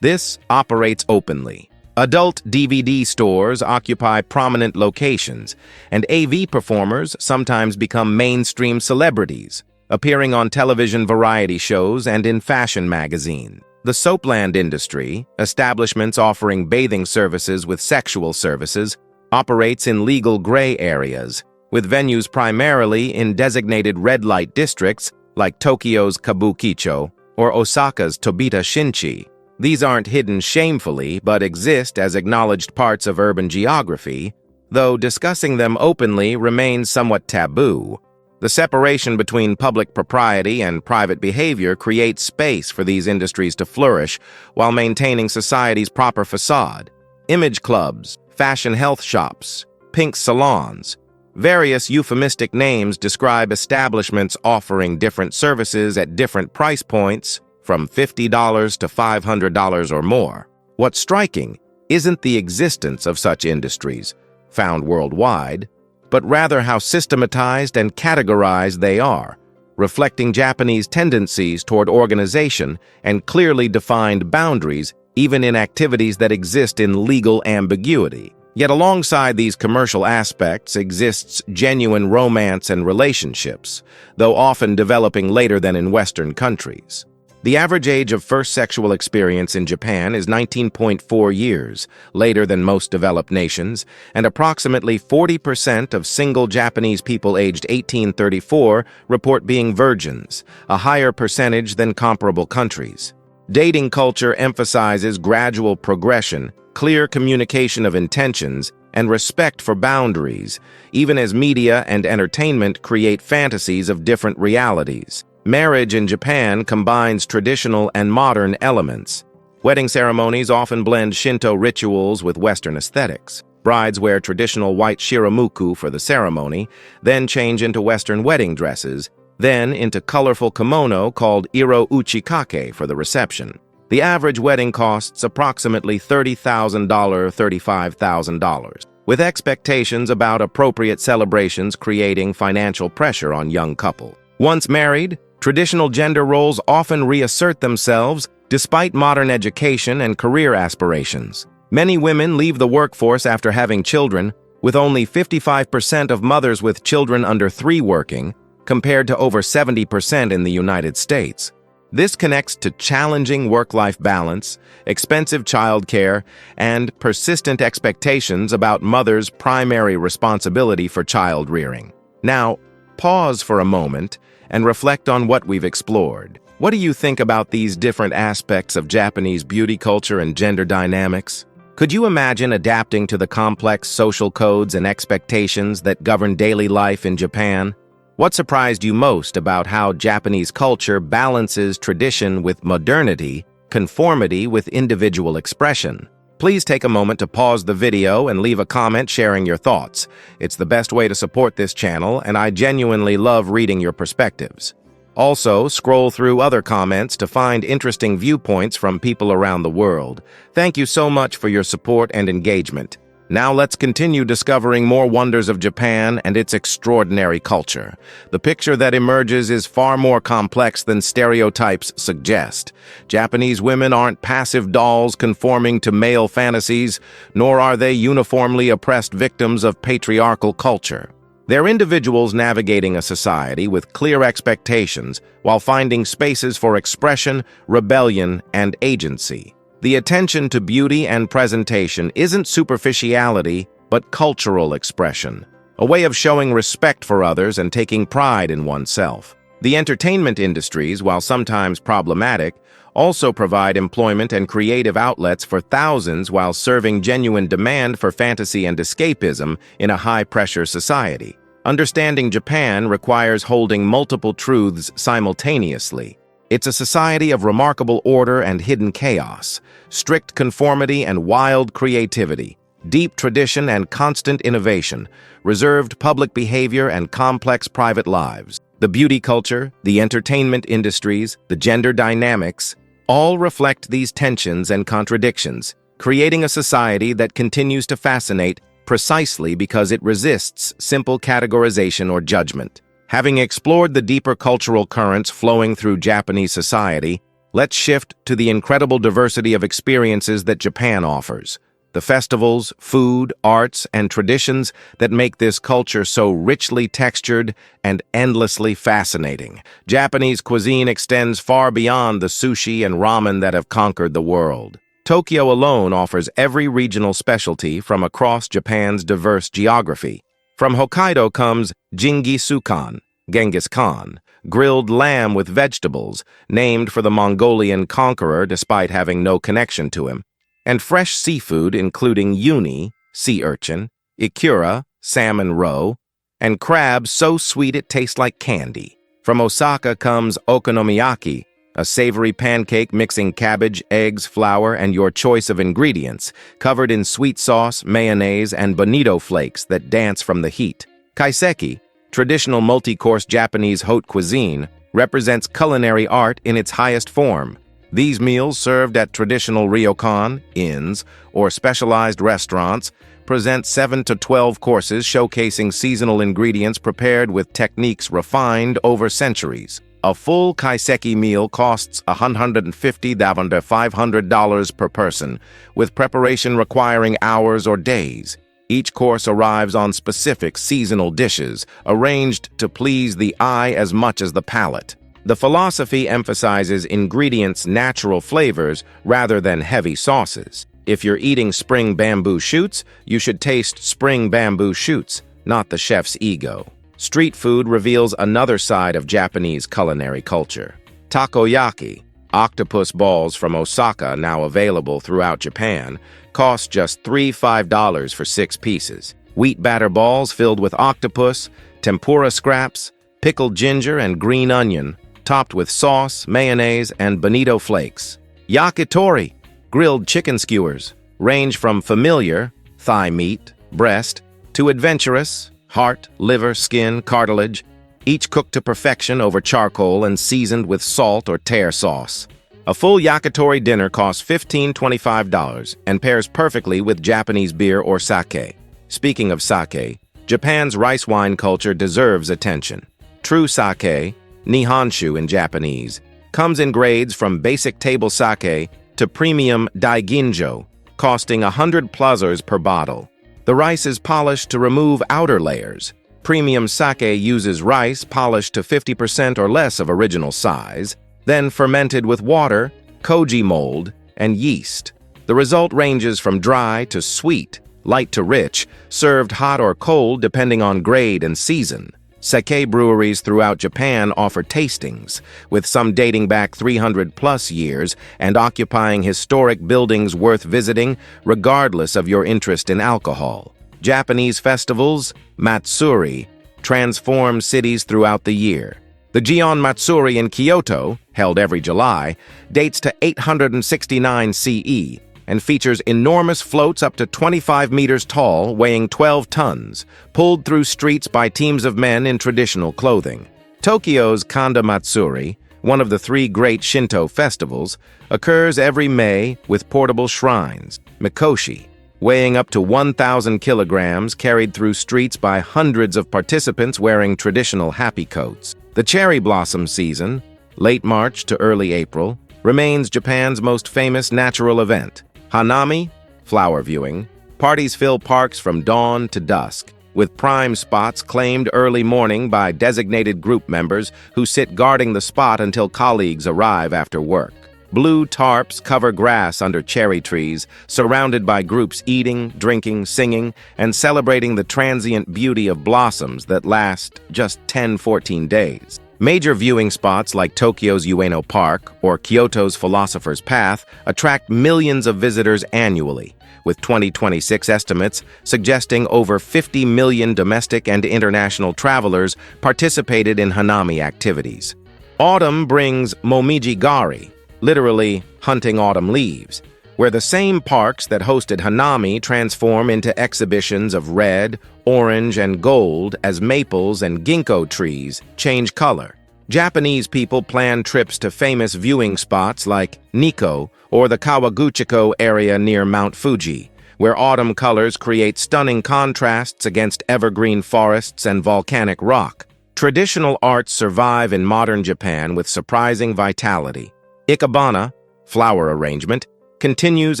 [SPEAKER 1] This operates openly. Adult DVD stores occupy prominent locations, and AV performers sometimes become mainstream celebrities, appearing on television variety shows and in fashion magazines. The soapland industry, establishments offering bathing services with sexual services, operates in legal gray areas, with venues primarily in designated red light districts like Tokyo's Kabukicho or Osaka's Tobita Shinchi. These aren't hidden shamefully, but exist as acknowledged parts of urban geography, though discussing them openly remains somewhat taboo. The separation between public propriety and private behavior creates space for these industries to flourish while maintaining society's proper facade. Image clubs, fashion health shops, pink salons, various euphemistic names describe establishments offering different services at different price points, from $50 to $500 or more. What's striking isn't the existence of such industries, found worldwide, but rather how systematized and categorized they are, reflecting Japanese tendencies toward organization and clearly defined boundaries even in activities that exist in legal ambiguity. Yet alongside these commercial aspects exists genuine romance and relationships, though often developing later than in Western countries. The average age of first sexual experience in Japan is 19.4 years, later than most developed nations, and approximately 40% of single Japanese people aged 18-34 report being virgins, a higher percentage than comparable countries. Dating culture emphasizes gradual progression, clear communication of intentions, and respect for boundaries, even as media and entertainment create fantasies of different realities. Marriage in Japan combines traditional and modern elements. Wedding ceremonies often blend Shinto rituals with Western aesthetics. Brides wear traditional white shiramuku for the ceremony, then change into Western wedding dresses, then into colorful kimono called iro uchikake for the reception. The average wedding costs approximately $30,000, $35,000, with expectations about appropriate celebrations creating financial pressure on young couples. Once married, traditional gender roles often reassert themselves despite modern education and career aspirations. Many women leave the workforce after having children, with only 55% of mothers with children under 3 working, compared to over 70% in the United States. This connects to challenging work-life balance, expensive childcare, and persistent expectations about mothers' primary responsibility for child rearing. Now, pause for a moment and reflect on what we've explored. What do you think about these different aspects of Japanese beauty culture and gender dynamics? Could you imagine adapting to the complex social codes and expectations that govern daily life in Japan? What surprised you most about how Japanese culture balances tradition with modernity, conformity with individual expression? Please take a moment to pause the video and leave a comment sharing your thoughts. It's the best way to support this channel, and I genuinely love reading your perspectives. Also, scroll through other comments to find interesting viewpoints from people around the world. Thank you so much for your support and engagement. Now let's continue discovering more wonders of Japan and its extraordinary culture. The picture that emerges is far more complex than stereotypes suggest. Japanese women aren't passive dolls conforming to male fantasies, nor are they uniformly oppressed victims of patriarchal culture. They're individuals navigating a society with clear expectations while finding spaces for expression, rebellion, and agency. The attention to beauty and presentation isn't superficiality, but cultural expression, a way of showing respect for others and taking pride in oneself. The entertainment industries, while sometimes problematic, also provide employment and creative outlets for thousands while serving genuine demand for fantasy and escapism in a high-pressure society. Understanding Japan requires holding multiple truths simultaneously. It's a society of remarkable order and hidden chaos, strict conformity and wild creativity, deep tradition and constant innovation, reserved public behavior and complex private lives. The beauty culture, the entertainment industries, the gender dynamics, all reflect these tensions and contradictions, creating a society that continues to fascinate precisely because it resists simple categorization or judgment. Having explored the deeper cultural currents flowing through Japanese society, let's shift to the incredible diversity of experiences that Japan offers. The festivals, food, arts, and traditions that make this culture so richly textured and endlessly fascinating. Japanese cuisine extends far beyond the sushi and ramen that have conquered the world. Tokyo alone offers every regional specialty from across Japan's diverse geography. From Hokkaido comes Jingisukan, Genghis Khan, grilled lamb with vegetables, named for the Mongolian conqueror despite having no connection to him, and fresh seafood including uni, sea urchin, ikura, salmon roe, and crab so sweet it tastes like candy. From Osaka comes okonomiyaki, a savory pancake mixing cabbage, eggs, flour, and your choice of ingredients, covered in sweet sauce, mayonnaise, and bonito flakes that dance from the heat. Kaiseki, traditional multi-course Japanese haute cuisine, represents culinary art in its highest form. These meals, served at traditional ryokan, inns, or specialized restaurants, present 7 to 12 courses showcasing seasonal ingredients prepared with techniques refined over centuries. A full kaiseki meal costs $150 to $500 per person, with preparation requiring hours or days. Each course arrives on specific seasonal dishes, arranged to please the eye as much as the palate. The philosophy emphasizes ingredients' natural flavors rather than heavy sauces. If you're eating spring bamboo shoots, you should taste spring bamboo shoots, not the chef's ego. Street food reveals another side of Japanese culinary culture. Takoyaki, octopus balls from Osaka now available throughout Japan, cost just $5 for 6 pieces. Wheat batter balls filled with octopus, tempura scraps, pickled ginger, and green onion, topped with sauce, mayonnaise, and bonito flakes. Yakitori, grilled chicken skewers, range from familiar, thigh meat, breast, to adventurous, heart, liver, skin, cartilage, each cooked to perfection over charcoal and seasoned with salt or tear sauce. A full yakitori dinner costs $15–25 and pairs perfectly with Japanese beer or sake. Speaking of sake, Japan's rice wine culture deserves attention. True sake, nihonshu in Japanese, comes in grades from basic table sake to premium daiginjo, costing 100 plazers per bottle. The rice is polished to remove outer layers. Premium sake uses rice polished to 50% or less of original size, then fermented with water, koji mold, and yeast. The result ranges from dry to sweet, light to rich, served hot or cold depending on grade and season. Sake breweries throughout Japan offer tastings, with some dating back 300+ years and occupying historic buildings worth visiting regardless of your interest in alcohol. Japanese festivals, Matsuri, transform cities throughout the year. The Gion Matsuri in Kyoto, held every July, dates to 869 CE and features enormous floats up to 25 meters tall, weighing 12 tons, pulled through streets by teams of men in traditional clothing. Tokyo's Kanda Matsuri, one of the 3 great Shinto festivals, occurs every May with portable shrines, mikoshi, weighing up to 1,000 kilograms, carried through streets by hundreds of participants wearing traditional happy coats. The cherry blossom season, late March to early April, remains Japan's most famous natural event. Hanami, flower viewing, parties fill parks from dawn to dusk, with prime spots claimed early morning by designated group members who sit guarding the spot until colleagues arrive after work. Blue tarps cover grass under cherry trees, surrounded by groups eating, drinking, singing, and celebrating the transient beauty of blossoms that last just 10–14 days. Major viewing spots like Tokyo's Ueno Park or Kyoto's Philosopher's Path attract millions of visitors annually, with 2026 estimates suggesting over 50 million domestic and international travelers participated in Hanami activities. Autumn brings Momiji-gari, literally hunting autumn leaves, where the same parks that hosted Hanami transform into exhibitions of red, orange, and gold as maples and ginkgo trees change color. Japanese people plan trips to famous viewing spots like Nikko or the Kawaguchiko area near Mount Fuji, where autumn colors create stunning contrasts against evergreen forests and volcanic rock. Traditional arts survive in modern Japan with surprising vitality. Ikebana, flower arrangement, continues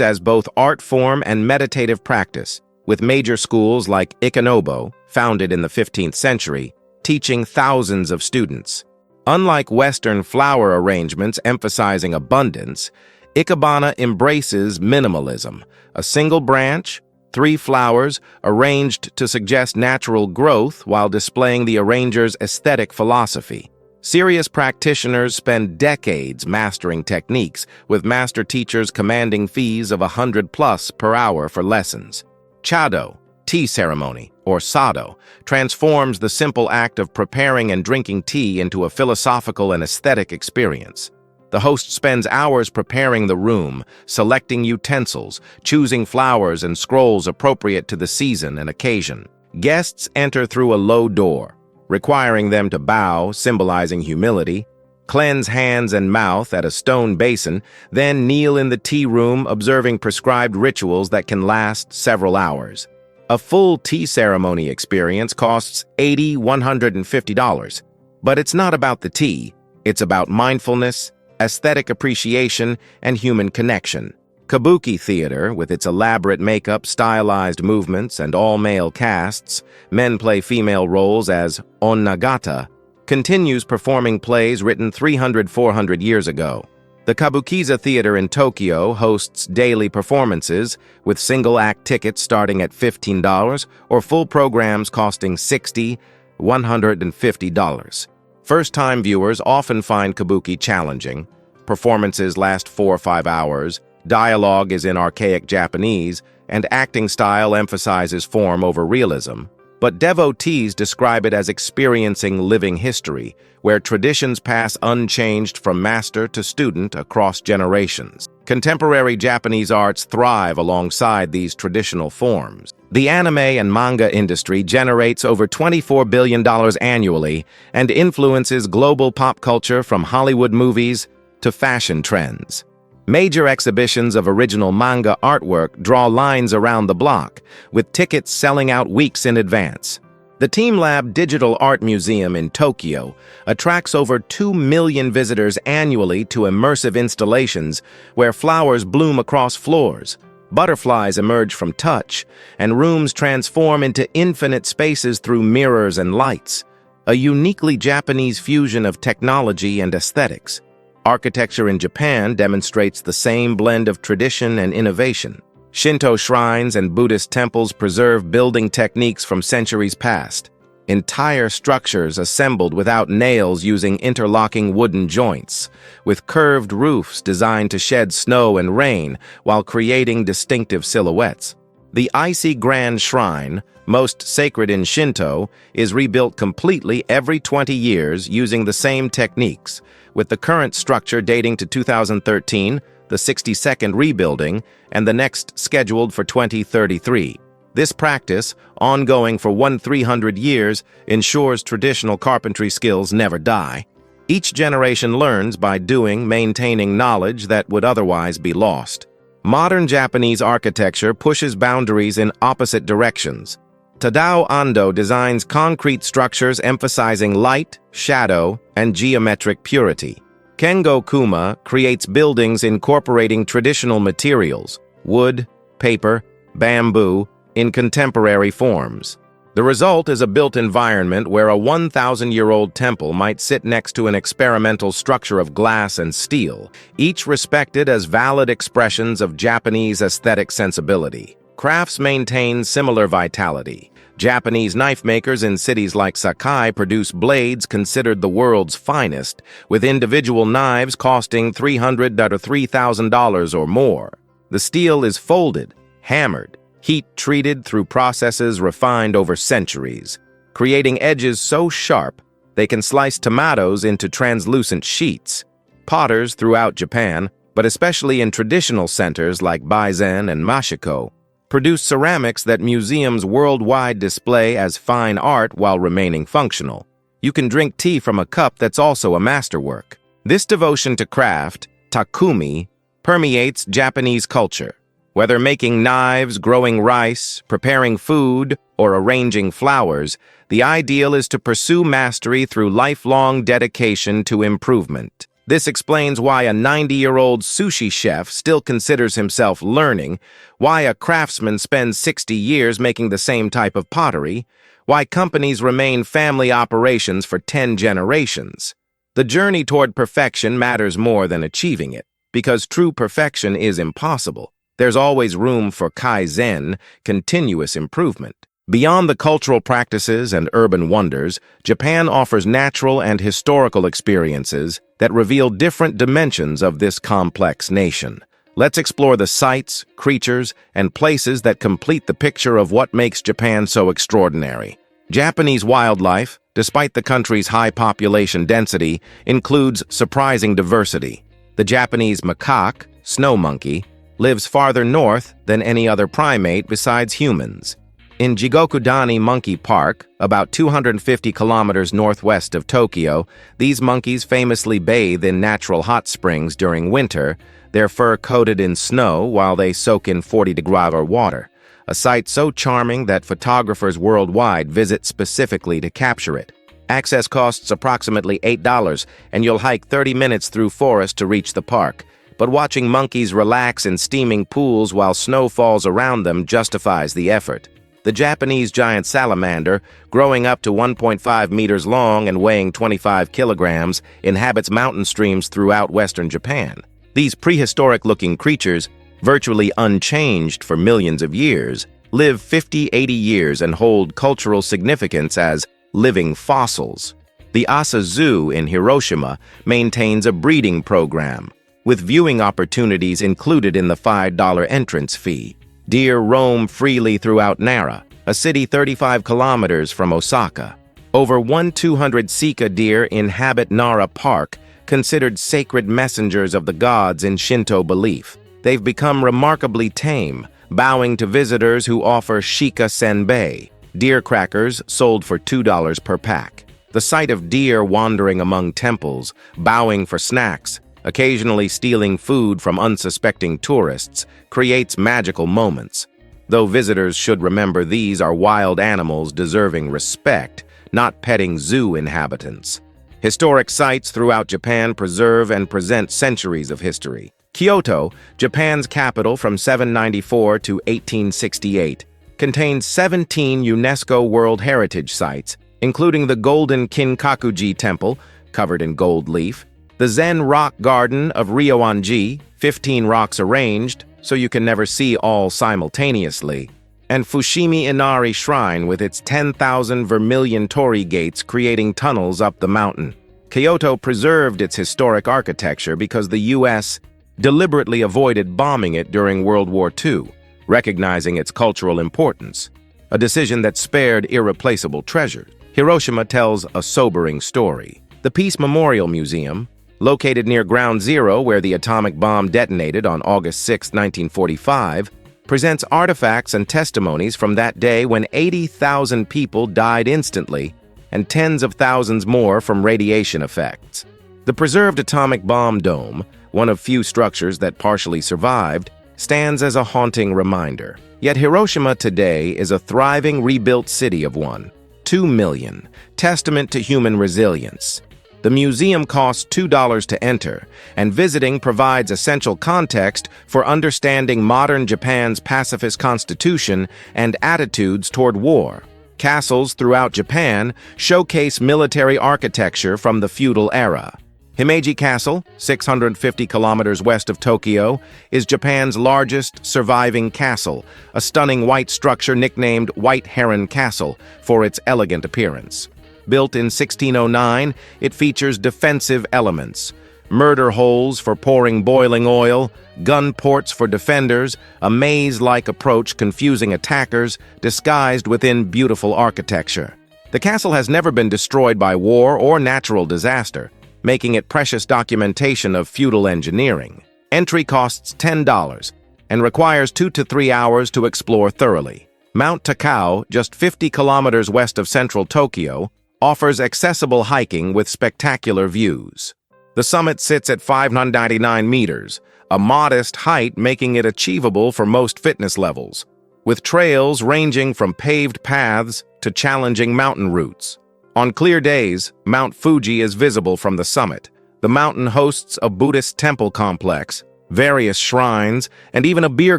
[SPEAKER 1] as both art form and meditative practice, with major schools like Ikenobo, founded in the 15th century, teaching thousands of students. Unlike Western flower arrangements emphasizing abundance, Ikebana embraces minimalism, a single branch, 3 flowers, arranged to suggest natural growth while displaying the arranger's aesthetic philosophy. Serious practitioners spend decades mastering techniques, with master teachers commanding fees of $100+ per hour for lessons. Chado, tea ceremony, or sado, transforms the simple act of preparing and drinking tea into a philosophical and aesthetic experience. The host spends hours preparing the room, selecting utensils, choosing flowers and scrolls appropriate to the season and occasion. Guests enter through a low door, requiring them to bow, symbolizing humility, cleanse hands and mouth at a stone basin, then kneel in the tea room observing prescribed rituals that can last several hours. A full tea ceremony experience costs $80–150, but it's not about the tea, it's about mindfulness, aesthetic appreciation, and human connection. Kabuki theater, with its elaborate makeup, stylized movements, and all-male casts, men play female roles as onnagata, continues performing plays written 300–400 years ago. The Kabukiza Theater in Tokyo hosts daily performances, with single-act tickets starting at $15 or full programs costing $60–150. First-time viewers often find Kabuki challenging. Performances last 4 or 5 hours, dialogue is in archaic Japanese, and acting style emphasizes form over realism. but devotees describe it as experiencing living history, where traditions pass unchanged from master to student across generations. Contemporary Japanese arts thrive alongside these traditional forms. The anime and manga industry generates over $24 billion annually and influences global pop culture from Hollywood movies to fashion trends. Major exhibitions of original manga artwork draw lines around the block, with tickets selling out weeks in advance. The Team Lab Digital Art Museum in Tokyo attracts over 2 million visitors annually to immersive installations where flowers bloom across floors, butterflies emerge from touch, and rooms transform into infinite spaces through mirrors and lights, a uniquely Japanese fusion of technology and aesthetics. Architecture in Japan demonstrates the same blend of tradition and innovation. Shinto shrines and Buddhist temples preserve building techniques from centuries past. Entire structures assembled without nails using interlocking wooden joints, with curved roofs designed to shed snow and rain while creating distinctive silhouettes. The icy grand shrine, most sacred in Shinto, is rebuilt completely every 20 years using the same techniques, with the current structure dating to 2013, the 62nd rebuilding, and the next scheduled for 2033. This practice, ongoing for 300 years, ensures traditional carpentry skills never die. Each generation learns by doing, maintaining knowledge that would otherwise be lost. Modern Japanese architecture pushes boundaries in opposite directions. Tadao Ando designs concrete structures emphasizing light, shadow, and geometric purity. Kengo Kuma creates buildings incorporating traditional materials, wood, paper, bamboo, in contemporary forms. The result is a built environment where a 1,000-year-old temple might sit next to an experimental structure of glass and steel, each respected as valid expressions of Japanese aesthetic sensibility. Crafts maintain similar vitality. Japanese knife makers in cities like Sakai produce blades considered the world's finest, with individual knives costing $300 to $3,000 or more. The steel is folded, hammered, heat-treated through processes refined over centuries, creating edges so sharp they can slice tomatoes into translucent sheets. Potters throughout Japan, but especially in traditional centers like Baizen and Mashiko, produce ceramics that museums worldwide display as fine art while remaining functional. You can drink tea from a cup that's also a masterwork. This devotion to craft, takumi, permeates Japanese culture. Whether making knives, growing rice, preparing food, or arranging flowers, the ideal is to pursue mastery through lifelong dedication to improvement. This explains why a 90-year-old sushi chef still considers himself learning, why a craftsman spends 60 years making the same type of pottery, why companies remain family operations for 10 generations. The journey toward perfection matters more than achieving it, because true perfection is impossible. There's always room for kaizen, continuous improvement. Beyond the cultural practices and urban wonders, Japan offers natural and historical experiences that reveal different dimensions of this complex nation. Let's explore the sights, creatures, and places that complete the picture of what makes Japan so extraordinary. Japanese wildlife, despite the country's high population density, includes surprising diversity. The Japanese macaque, snow monkey, lives farther north than any other primate besides humans. In Jigokudani Monkey Park, about 250 kilometers northwest of Tokyo, these monkeys famously bathe in natural hot springs during winter, their fur coated in snow while they soak in 40-degree water, a sight so charming that photographers worldwide visit specifically to capture it. Access costs approximately $8, and you'll hike 30 minutes through forest to reach the park. But watching monkeys relax in steaming pools while snow falls around them justifies the effort. The Japanese giant salamander, growing up to 1.5 meters long and weighing 25 kilograms, inhabits mountain streams throughout western Japan. These prehistoric-looking creatures, virtually unchanged for millions of years, live 50-80 years and hold cultural significance as living fossils. The Asa Zoo in Hiroshima maintains a breeding program, with viewing opportunities included in the $5 entrance fee. Deer roam freely throughout Nara, a city 35 kilometers from Osaka. Over 1,200 Sika deer inhabit Nara Park, considered sacred messengers of the gods in Shinto belief. They've become remarkably tame, bowing to visitors who offer shika senbei, deer crackers sold for $2 per pack. The sight of deer wandering among temples, bowing for snacks, occasionally stealing food from unsuspecting tourists, creates magical moments. Though visitors should remember these are wild animals deserving respect, not petting zoo inhabitants. Historic sites throughout Japan preserve and present centuries of history. Kyoto, Japan's capital from 794 to 1868, contains 17 UNESCO World Heritage Sites, including the Golden Kinkakuji Temple, covered in gold leaf, the Zen Rock Garden of Ryoanji, 15 rocks arranged, so you can never see all simultaneously, and Fushimi Inari Shrine with its 10,000 vermilion torii gates creating tunnels up the mountain. Kyoto preserved its historic architecture because the U.S. deliberately avoided bombing it during World War II, recognizing its cultural importance, a decision that spared irreplaceable treasures. Hiroshima tells a sobering story. The Peace Memorial Museum, located near Ground Zero where the atomic bomb detonated on August 6, 1945, presents artifacts and testimonies from that day when 80,000 people died instantly and tens of thousands more from radiation effects. The preserved atomic bomb dome, one of few structures that partially survived, stands as a haunting reminder. Yet Hiroshima today is a thriving, rebuilt city of 1.2 million, testament to human resilience. The museum costs $2 to enter, and visiting provides essential context for understanding modern Japan's pacifist constitution and attitudes toward war. Castles throughout Japan showcase military architecture from the feudal era. Himeji Castle, 650 kilometers west of Tokyo, is Japan's largest surviving castle, a stunning white structure nicknamed White Heron Castle for its elegant appearance. Built in 1609, it features defensive elements: murder holes for pouring boiling oil, gun ports for defenders, a maze-like approach confusing attackers, disguised within beautiful architecture. The castle has never been destroyed by war or natural disaster, making it precious documentation of feudal engineering. Entry costs $10 and requires 2 to 3 hours to explore thoroughly. Mount Takao, just 50 kilometers west of central Tokyo, offers accessible hiking with spectacular views. The summit sits at 599 meters, a modest height making it achievable for most fitness levels, with trails ranging from paved paths to challenging mountain routes. On clear days, Mount Fuji is visible from the summit. The mountain hosts a Buddhist temple complex, various shrines, and even a beer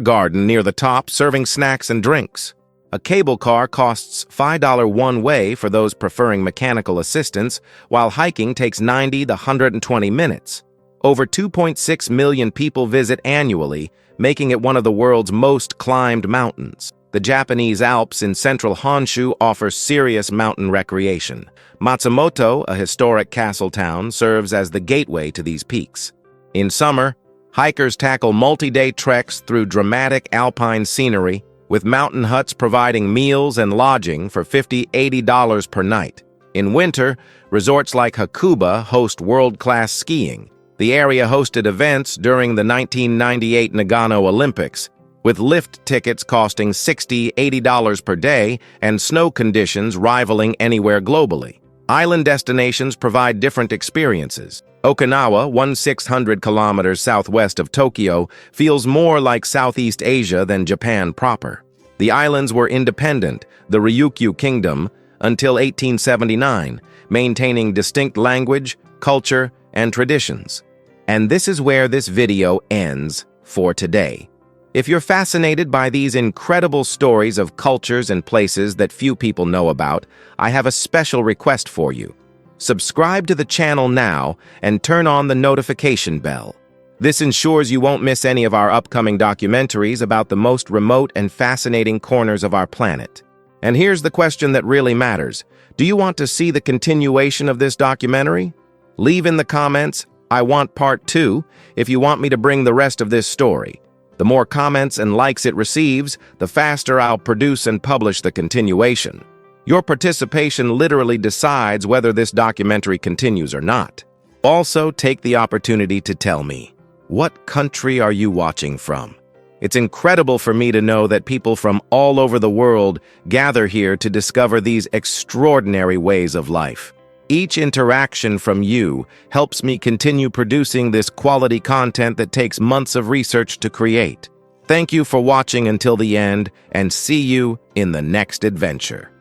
[SPEAKER 1] garden near the top serving snacks and drinks. A cable car costs $5 one way for those preferring mechanical assistance, while hiking takes 90 to 120 minutes. Over 2.6 million people visit annually, making it one of the world's most climbed mountains. The Japanese Alps in central Honshu offer serious mountain recreation. Matsumoto, a historic castle town, serves as the gateway to these peaks. In summer, hikers tackle multi-day treks through dramatic alpine scenery, with mountain huts providing meals and lodging for $50–80 per night. In winter, resorts like Hakuba host world-class skiing. The area hosted events during the 1998 Nagano Olympics, with lift tickets costing $60–80 per day and snow conditions rivaling anywhere globally. Island destinations provide different experiences. Okinawa, 1,600 kilometers southwest of Tokyo, feels more like Southeast Asia than Japan proper. The islands were independent, the Ryukyu Kingdom, until 1879, maintaining distinct language, culture, and traditions. And this is where this video ends for today. If you're fascinated by these incredible stories of cultures and places that few people know about, I have a special request for you. Subscribe to the channel now and turn on the notification bell. This ensures you won't miss any of our upcoming documentaries about the most remote and fascinating corners of our planet. And here's the question that really matters. Do you want to see the continuation of this documentary? Leave in the comments, "I want part 2," if you want me to bring the rest of this story. The more comments and likes it receives, the faster I'll produce and publish the continuation. Your participation literally decides whether this documentary continues or not. Also, take the opportunity to tell me, what country are you watching from? It's incredible for me to know that people from all over the world gather here to discover these extraordinary ways of life. Each interaction from you helps me continue producing this quality content that takes months of research to create. Thank you for watching until the end, and see you in the next adventure.